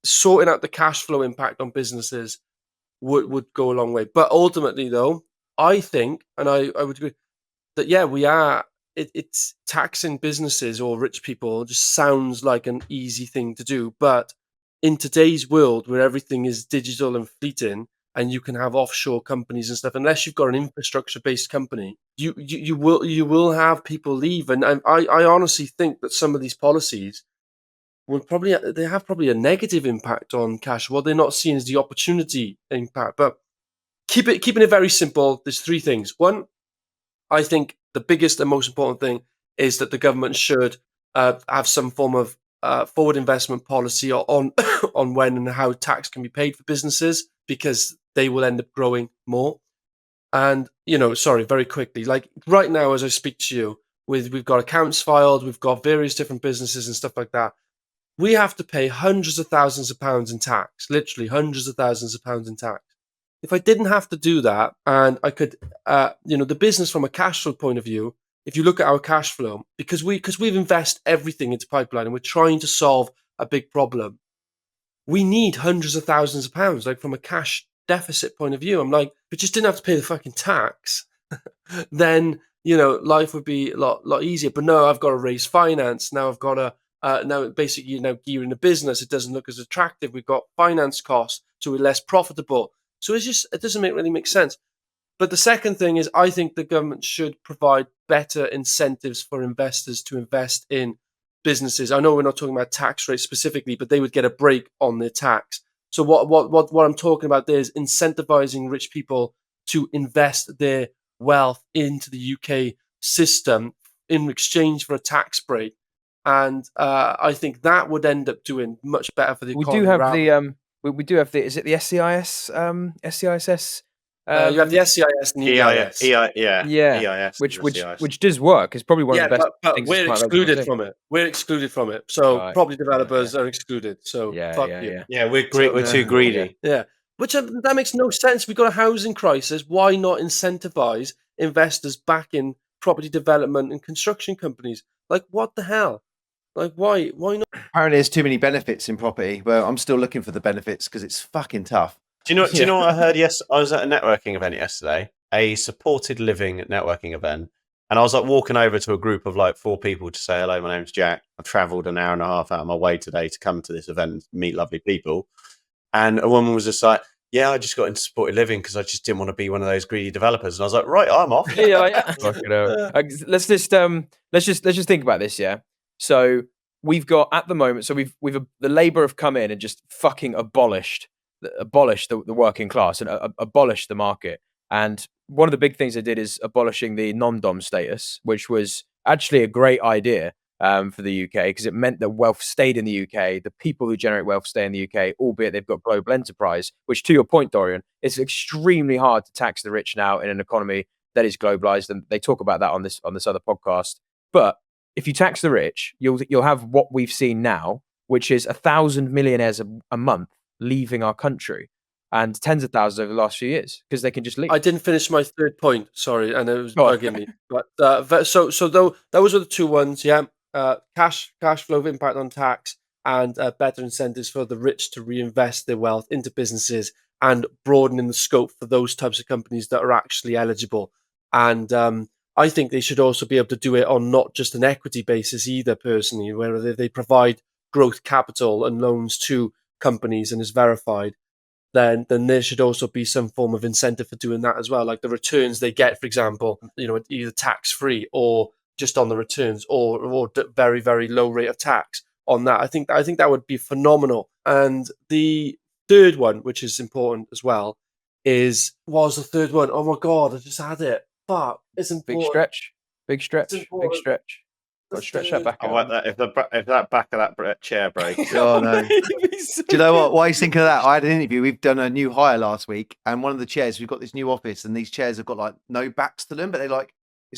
B: sorting out the cash flow impact on businesses would go a long way. But ultimately, though, I think, and I would agree, that it's taxing businesses or rich people just sounds like an easy thing to do. But in today's world, where everything is digital and fleeting, and you can have offshore companies and stuff, unless you've got an infrastructure-based company, you will have people leave. And I honestly think that some of these policies will probably a negative impact on cash. What they're not seeing is the opportunity impact. But keeping it very simple, there's three things. One, I think the biggest and most important thing is that the government should have some form of forward investment policy on on when and how tax can be paid for businesses, because they will end up growing more. And very quickly, like right now as I speak to you, we've got accounts filed, we've got various different businesses and stuff like that. We have to pay hundreds of thousands of pounds in tax, literally hundreds of thousands of pounds in tax. If I didn't have to do that, and I could, the business from a cash flow point of view, if you look at our cash flow, because we've invested everything into pipeline and we're trying to solve a big problem, we need hundreds of thousands of pounds, like from a cash deficit point of view. I'm like, if we just didn't have to pay the fucking tax, then life would be a lot easier. But no, I've got to raise finance. Now I've got to now basically gearing the business. It doesn't look as attractive. We've got finance costs, so we're less profitable. So it doesn't really make sense. But the second thing is, I think the government should provide better incentives for investors to invest in businesses. I know we're not talking about tax rates specifically, but they would get a break on their tax. So what I'm talking about there is incentivizing rich people to invest their wealth into the UK system in exchange for a tax break. And I think that would end up doing much better for the economy.
A: We do have the is it the SCIS SCISS?
B: You have the SCIS and the EIS.
D: EIS,
A: which does work. It's probably one of the best
B: but
A: things.
B: we're excluded from it. We're excluded from it. So
A: Right.
B: property developers are excluded. So fuck you.
D: Yeah, we're too greedy.
B: Yeah. Which that makes no sense. We've got a housing crisis. Why not incentivize investors back in property development and construction companies? Like, what the hell? Like, why? Why not?
C: Apparently, there's too many benefits in property. Well, I'm still looking for the benefits because it's fucking tough.
D: Do you know? Do
A: Yeah.
D: you know what I heard? Yes, I was at a networking event yesterday, a supported living networking event, and I was like walking over to a group of like 4 people to say hello. My name's Jack. I've travelled an hour and a half out of my way today to come to this event and meet lovely people. And a woman was just like, "Yeah, I just got into supported living because I just didn't want to be one of those greedy developers." And I was like, "Right, I'm off."
A: Yeah, like, fucking hell. Let's just think about this. Yeah. So we've got at the moment. So we've the Labour have come in and just fucking abolished the working class and abolished the market. And one of the big things they did is abolishing the non-dom status, which was actually a great idea for the UK because it meant that wealth stayed in the UK. The people who generate wealth stay in the UK, albeit they've got global enterprise. Which, to your point, Dorian, it's extremely hard to tax the rich now in an economy that is globalized, and they talk about that on this other podcast. But if you tax the rich, you'll have what we've seen now, which is 1,000 millionaires a month leaving our country, and tens of thousands over the last few years because they can just leave.
B: I didn't finish my third point. Sorry, and it was
A: Go on.
B: bugging me. But so though those were the 2 ones. Yeah, cash flow impact on tax and better incentives for the rich to reinvest their wealth into businesses and broadening the scope for those types of companies that are actually eligible. And I think they should also be able to do it on not just an equity basis either. Personally, where they provide growth capital and loans to companies and is verified. Then there should also be some form of incentive for doing that as well. Like the returns they get, for example, either tax free or just on the returns, or very, very low rate of tax on that. I think that would be phenomenal. And the third one, which is important as well, what was the third one? Oh my god, I just had it. Fuck, it's important.
A: Big stretch. Got to stretch that back
D: I
A: out.
D: want that. If that back of that chair breaks.
C: Oh no. Do you know what? Why are you thinking of that? I had an interview. We've done a new hire last week, and one of the chairs, we've got this new office, and these chairs have got like no backs to them, but it's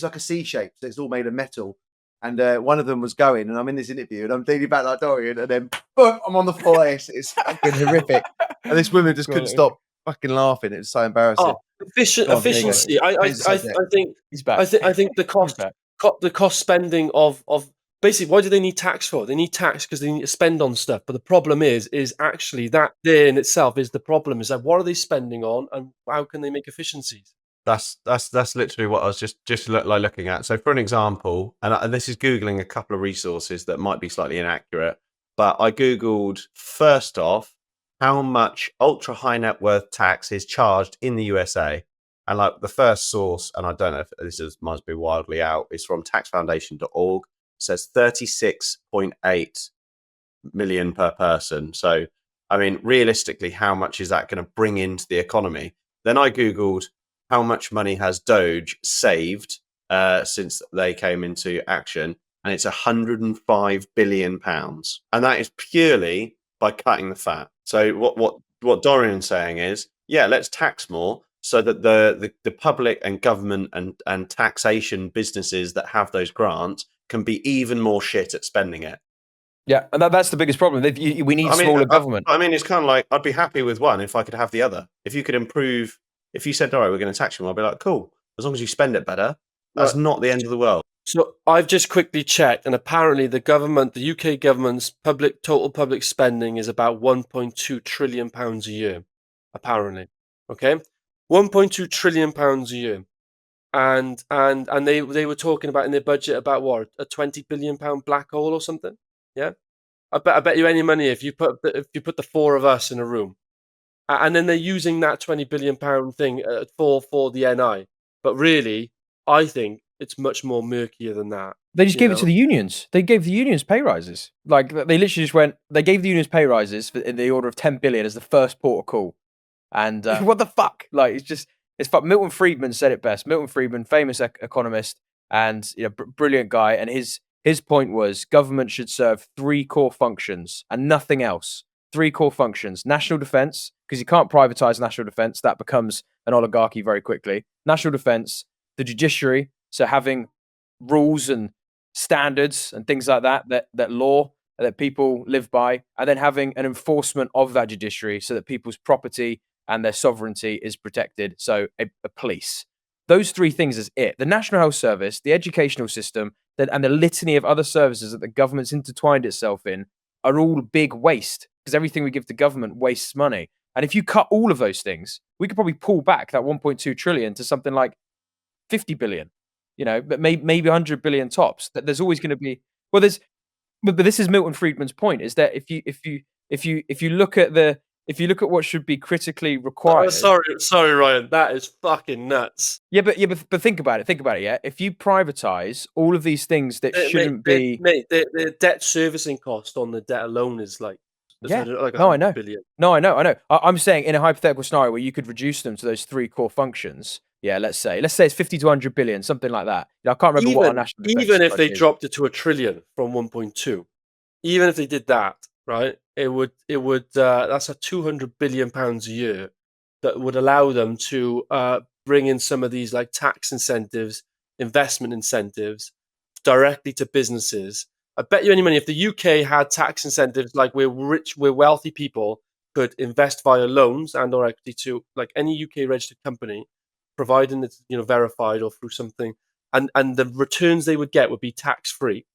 C: like a C shape, so it's all made of metal. And one of them was going, and I'm in this interview, and I'm leaning back like Dorian, and then boom, I'm on the floor. It's fucking horrific. And this woman just couldn't stop fucking laughing. It was so embarrassing.
B: Oh, efficiency. I think
A: He's back.
B: I think the cost spending of basically, why do they need tax for? They need tax because they need to spend on stuff. But the problem is actually that there in itself is the problem. Is that what are they spending on, and how can they make efficiencies?
D: That's literally what I was just looking at. So for an example, and this is Googling a couple of resources that might be slightly inaccurate, but I Googled first off how much ultra high net worth tax is charged in the USA. And like the first source, and I don't know if must be wildly out, is from taxfoundation.org. It says 36.8 million per person. So, I mean, realistically, how much is that going to bring into the economy? Then I Googled how much money has Doge saved since they came into action, and it's £105 billion. And that is purely by cutting the fat. So what Dorian's saying is, yeah, let's tax more so that the public and government and taxation businesses that have those grants can be even more shit at spending it.
A: Yeah, and that's the biggest problem. We need smaller government.
D: I mean, it's kind of like, I'd be happy with one if I could have the other. If you could improve, if you said, all right, we're going to tax you, I'd be like, cool. As long as you spend it better, that's not the end of the world.
B: So I've just quickly checked, and apparently the UK government's total public spending is about £1.2 trillion a year. Apparently, okay, £1.2 trillion a year, and they were talking about in their budget about what, a £20 billion black hole or something. Yeah, I bet you any money if you put the 4 of us in a room, and then they're using that £20 billion thing for the NI, but really, I think it's much more murkier than that.
A: They just gave it to the unions. They gave the unions pay rises. Like they literally just went. They gave the unions pay rises in the order of 10 billion as the first port of call. And what the fuck? Like it's fuck. Milton Friedman said it best. Milton Friedman, famous economist and brilliant guy. And his point was government should serve 3 core functions and nothing else. 3 core functions: national defense, because you can't privatize national defense. That becomes an oligarchy very quickly. National defense, the judiciary. So having rules and standards and things like that law that people live by, and then having an enforcement of that judiciary so that people's property and their sovereignty is protected. So a police. Those three things is it. The National Health Service, the educational system, and the litany of other services that the government's intertwined itself in are all big waste, because everything we give to government wastes money. And if you cut all of those things, we could probably pull back that 1.2 trillion to something like 50 billion, but maybe 100 billion tops. That there's always going to be, well, but this is Milton Friedman's point, is that if you look at what should be critically required.
B: Sorry, Ryan. That is fucking nuts.
A: Yeah, but think about it. Think about it. Yeah, if you privatize all of these things that shouldn't be,
B: the debt servicing cost on the debt alone is like,
A: yeah.
B: like
A: No, I know.
B: billion.
A: No, I know. I'm saying in a hypothetical scenario where you could reduce them to those three core functions. Yeah, let's say it's 50 to 100 billion, something like that. I can't remember what our national defense
B: even if they
A: budget is.
B: dropped it to $1 trillion from 1.2, even if they did that, right? It would that's a 200 billion pounds a year that would allow them to bring in some of these like tax incentives, investment incentives directly to businesses. I bet you any money if the UK had tax incentives, like we're wealthy people could invest via loans and or equity to like any UK registered company, providing it's verified or through something, and the returns they would get would be tax free,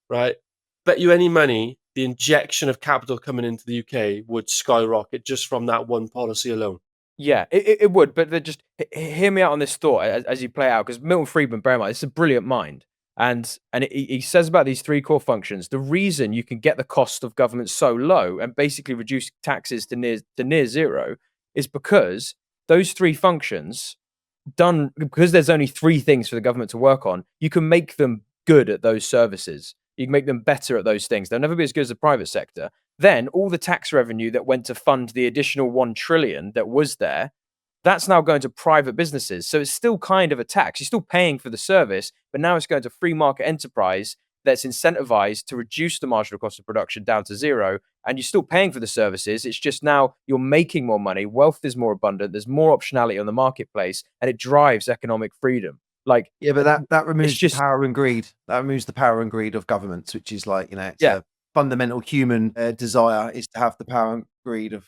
B: right? Bet you any money the injection of capital coming into the UK would skyrocket just from that one policy alone.
A: Yeah, it would, but just hear me out on this thought as you play out, because Milton Friedman, bear in mind, this is a brilliant mind, and he says about these three core functions, the reason you can get the cost of government so low and basically reduce taxes to near zero is because those three functions done, because there's only three things for the government to work on, you can make them good at those services. You can make them better at those things. They'll never be as good as the private sector. Then all the tax revenue that went to fund the additional 1 trillion that was there, that's now going to private businesses. So it's still kind of a tax. You're still paying for the service, but now it's going to free market enterprise that's incentivized to reduce the marginal cost of production down to zero. And you're still paying for the services. It's just now you're making more money. Wealth is more abundant. There's more optionality on the marketplace, and it drives economic freedom. Like,
C: yeah, but that removes
A: just
C: the power and greed. That removes the power and greed of governments, which is like, it's a fundamental human desire is to have the power and greed of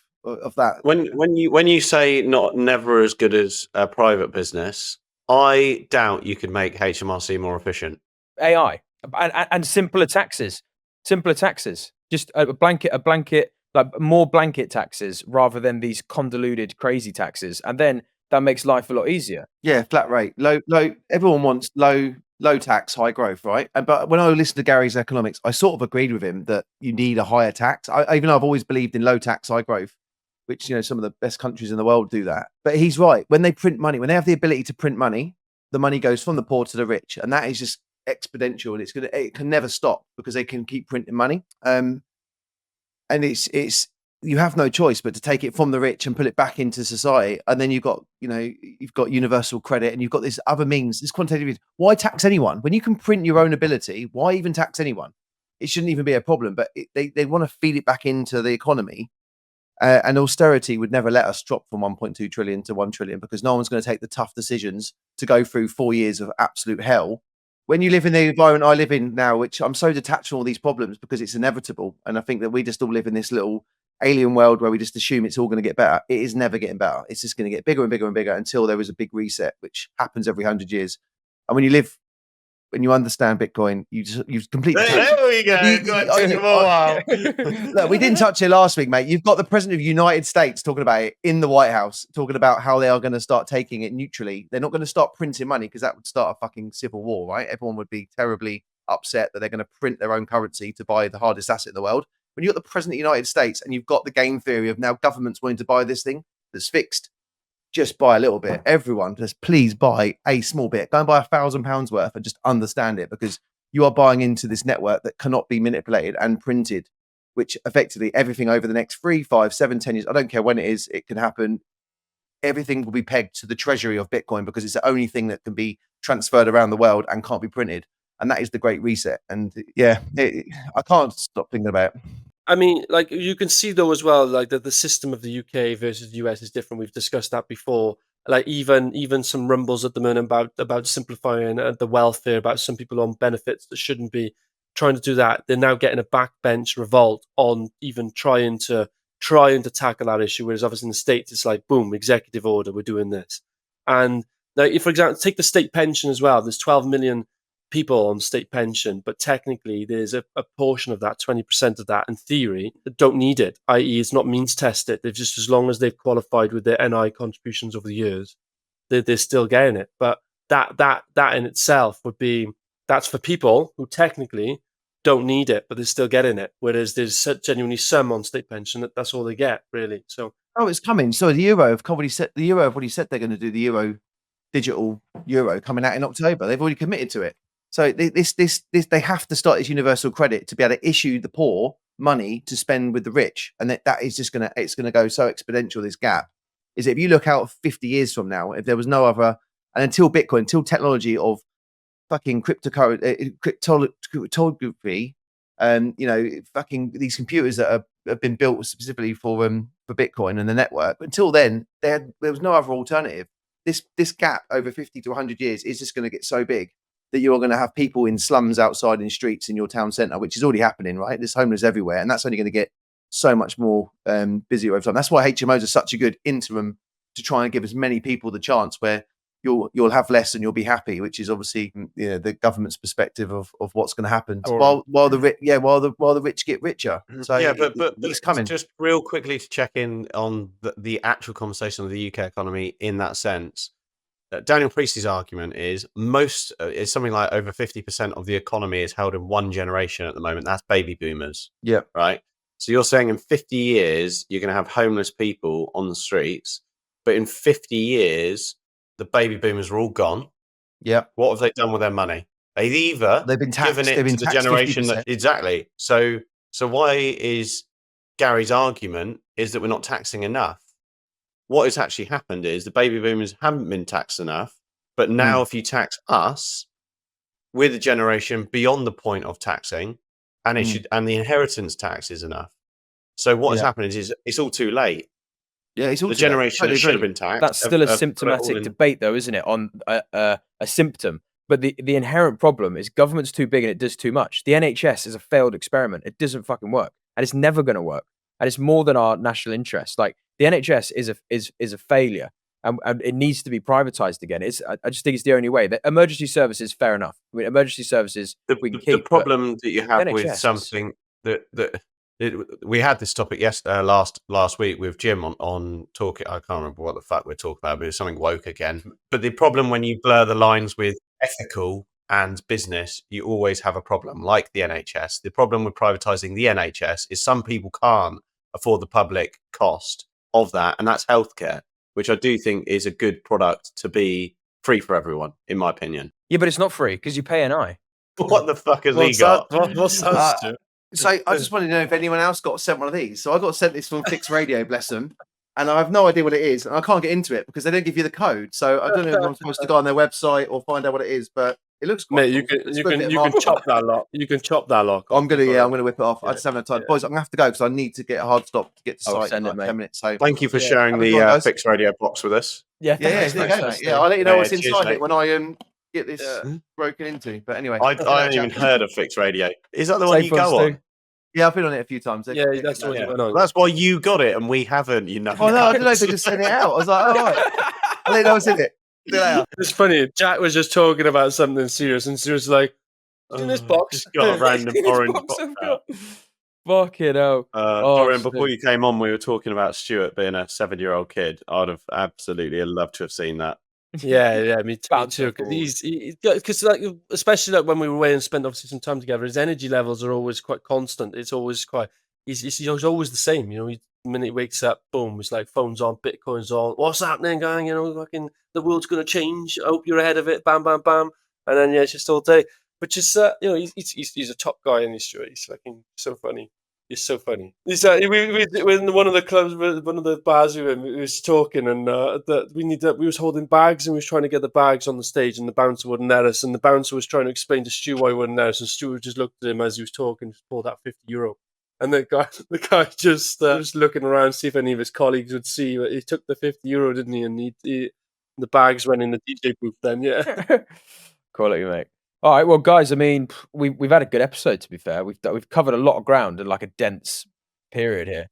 C: that.
D: When you say never as good as a private business, I doubt you could make HMRC more efficient.
A: AI and simpler taxes. Just a blanket, like more blanket taxes rather than these convoluted, crazy taxes, and then that makes life a lot easier.
C: Yeah, flat rate, low. Everyone wants low tax, high growth, right? But when I listened to Gary's economics, I sort of agreed with him that you need a higher tax. Even though I've always believed in low tax, high growth, which some of the best countries in the world do that. But he's right. When they print money, when they have the ability to print money, the money goes from the poor to the rich, and that is just exponential, and it can never stop because they can keep printing money. And it's you have no choice but to take it from the rich and put it back into society. And then you've got universal credit, and you've got this other means, this quantitative. Why tax anyone when you can print your own ability? Why even tax anyone? It shouldn't even be a problem. But they want to feed it back into the economy. And austerity would never let us drop from 1.2 trillion to 1 trillion because no one's going to take the tough decisions to go through 4 years of absolute hell. When you live in the environment I live in now, which I'm so detached from all these problems because it's inevitable. And I think that we just all live in this little alien world where we just assume it's all going to get better. It is never getting better. It's just going to get bigger and bigger and bigger until there is a big reset, which happens every 100 years. And when you understand Bitcoin, you completely.
D: There we go.
C: Look, we didn't touch it last week, mate. You've got the president of the United States talking about it in the White House, talking about how they are going to start taking it neutrally. They're not going to start printing money because that would start a fucking civil war, right? Everyone would be terribly upset that they're going to print their own currency to buy the hardest asset in the world. When you've got the president of the United States and you've got the game theory of now governments wanting to buy this thing that's fixed, just buy a little bit. Everyone, just please buy a small bit. Go and buy £1,000 worth and just understand it, because you are buying into this network that cannot be manipulated and printed, which effectively everything over the next 3, 5, 7, 10 years, I don't care when it is, it can happen. Everything will be pegged to the treasury of Bitcoin because it's the only thing that can be transferred around the world and can't be printed. And that is the Great Reset. And yeah, I can't stop thinking about it.
B: I mean, like you can see though as well, like the system of the UK versus the US is different. We've discussed that before. Like even some rumbles at the moment about simplifying the welfare, about some people on benefits that shouldn't be trying to do that. They're now getting a backbench revolt on even trying to trying to tackle that issue. Whereas obviously in the States, it's like, boom, executive order, we're doing this. And now, if, for example, take the state pension as well. There's 12 million people on state pension, but technically there's a portion of that, 20% of that, in theory, that don't need it, i.e. it's not means tested. They've just, as long as they've qualified with their NI contributions over the years, they're still getting it. But that in itself would be, that's for people who technically don't need it, but they're still getting it. Whereas there's genuinely some on state pension that's all they get, really. So
C: it's coming. So the Euro have already said they're going to do the Euro digital Euro coming out in October. They've already committed to it. So this they have to start this universal credit to be able to issue the poor money to spend with the rich, and that is just it's gonna go so exponential. This gap is, if you look out 50 years from now, if there was no other, and until Bitcoin, until technology of fucking cryptography, fucking these computers that have been built specifically for Bitcoin and the network. Until then, there was no other alternative. This gap over 50 to 100 years is just going to get so big that you're going to have people in slums outside in streets in your town centre, which is already happening, right? There's homeless everywhere, and that's only going to get so much more busier over time. That's why HMOs are such a good interim to try and give as many people the chance where you'll have less and you'll be happy, which is obviously the government's perspective of what's going to happen while the rich get richer. So
D: yeah, but
C: it's coming.
D: Just real quickly to check in on the actual conversation of the UK economy in that sense. Daniel Priestley's argument is it's something like over 50% of the economy is held in one generation at the moment. That's baby boomers.
C: Yeah.
D: Right. So you're saying in 50 years, you're going to have homeless people on the streets, but in 50 years, the baby boomers are all gone.
C: Yeah.
D: What have they done with their money? They've
C: been taxed,
D: given it to the generation
C: 50%.
D: Exactly. So why is Gary's argument is that we're not taxing enough? What has actually happened is the baby boomers haven't been taxed enough, but now if you tax us, we're the generation beyond the point of taxing, and and the inheritance tax is enough. So what has happened is it's all too late.
C: Yeah, it's all
D: the generation that should have been taxed.
A: That's still a symptomatic debate, though, isn't it? On a symptom. But the inherent problem is government's too big and it does too much. The NHS is a failed experiment. It doesn't fucking work, and it's never going to work. And it's more than our national interest. Like, the NHS is a failure, and it needs to be privatized again. I just think it's the only way. The emergency services, fair enough. I mean, emergency services we can keep.
D: The problem that you have with something we had this topic last week with Jim on talking. I can't remember what the fuck we're talking about, but it's something woke again. But the problem when you blur the lines with ethical and business, you always have a problem. Like the NHS, the problem with privatizing the NHS is some people can't afford the public cost of that, and that's healthcare, which I do think is a good product to be free for everyone, in my opinion.
A: Yeah, but it's not free because you pay NI.
D: What the fuck has he got?
B: What's that?
C: So I just wanted to know if anyone else got sent one of these. So I got sent this from Fixed Radio, bless them, and I have no idea what it is, and I can't get into it because they don't give you the code. So I don't know if I'm supposed to go on their website or find out what it is, but it looks quite
B: Mate,
C: cool.
B: you can chop that lock. You can chop that lock.
C: I'm gonna whip it off. I just haven't had time. Boys, I'm gonna have to go because I need to get a hard stop to get to site in like 10 minutes. So
D: thank you for sharing the Fixed Radio box with us.
C: Yeah, I'll let you know what's inside it when I get this broken into. But anyway,
D: I haven't even heard of Fixed Radio. Is that the one you go on?
C: Yeah, I've been on it a few times.
B: Yeah, that's what went on.
D: That's why you got it and we haven't. You know.
C: Oh no, I don't know if they just sent it out. I was like, all right. I didn't know what's in it.
B: It's funny. Jack was just talking about something serious, and Stuart's like, "In this box,
D: just got a random orange box."
A: Fucking hell.
D: Dorian, before you came on, we were talking about Stuart being a 7-year-old kid. I'd have absolutely loved to have seen that.
B: Yeah, me too. Because like, especially like when we were away and spent obviously some time together, his energy levels are always quite constant. It's always quite. He's always the same. You know, the minute he wakes up, boom, it's like phone's on, Bitcoin's on. What's happening, gang? You know, fucking the world's gonna change. I hope you're ahead of it. Bam, bam, bam. And then it's just all day. But just you know, he's a top guy in this. He's fucking so funny. He's so funny. We're in one of the clubs, one of the bars we was talking, and we was holding bags, and we was trying to get the bags on the stage, and the bouncer wouldn't let us, and the bouncer was trying to explain to Stu why he wouldn't let us, and Stu just looked at him as he was talking, just pulled out €50, and the guy just looking around to see if any of his colleagues would see. But he took the €50, didn't he? And the bags went in the DJ booth. Then
A: Quality, mate. All right, well, guys, I mean, we've had a good episode. To be fair, we've covered a lot of ground in like a dense period here.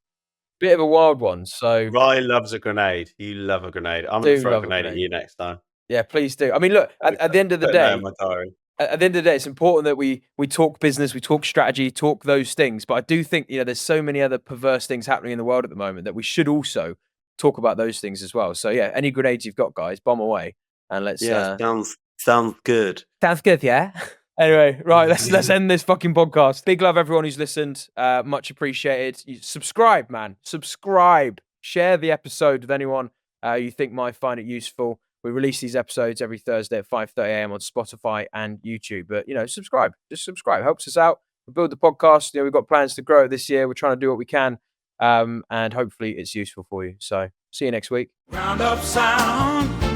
A: bit of a wild one. So
D: Rye loves a grenade. You love a grenade. I'm
A: Do
D: going to throw a
A: love a
D: grenade at
A: grenade.
D: you next time.
A: yeah, please do. I mean, look, at the end of the
D: Put that
A: day,
D: in my diary.
A: at the end of the day, it's important that we talk business, we talk strategy, talk those things. But I do think there's so many other perverse things happening in the world at the moment that we should also talk about those things as well. So yeah, any grenades you've got, guys, bomb away, and let's.
D: Sounds good.
A: Sounds good, yeah. Anyway, right, let's end this fucking podcast. Big love everyone who's listened. Much appreciated. Subscribe, man. Subscribe. Share the episode with anyone you think might find it useful. We release these episodes every Thursday at 5:30 a.m. on Spotify and YouTube. But subscribe. Just subscribe. Helps us out. We build the podcast. We've got plans to grow it this year. We're trying to do what we can. And hopefully it's useful for you. So see you next week.
E: Roundup sound.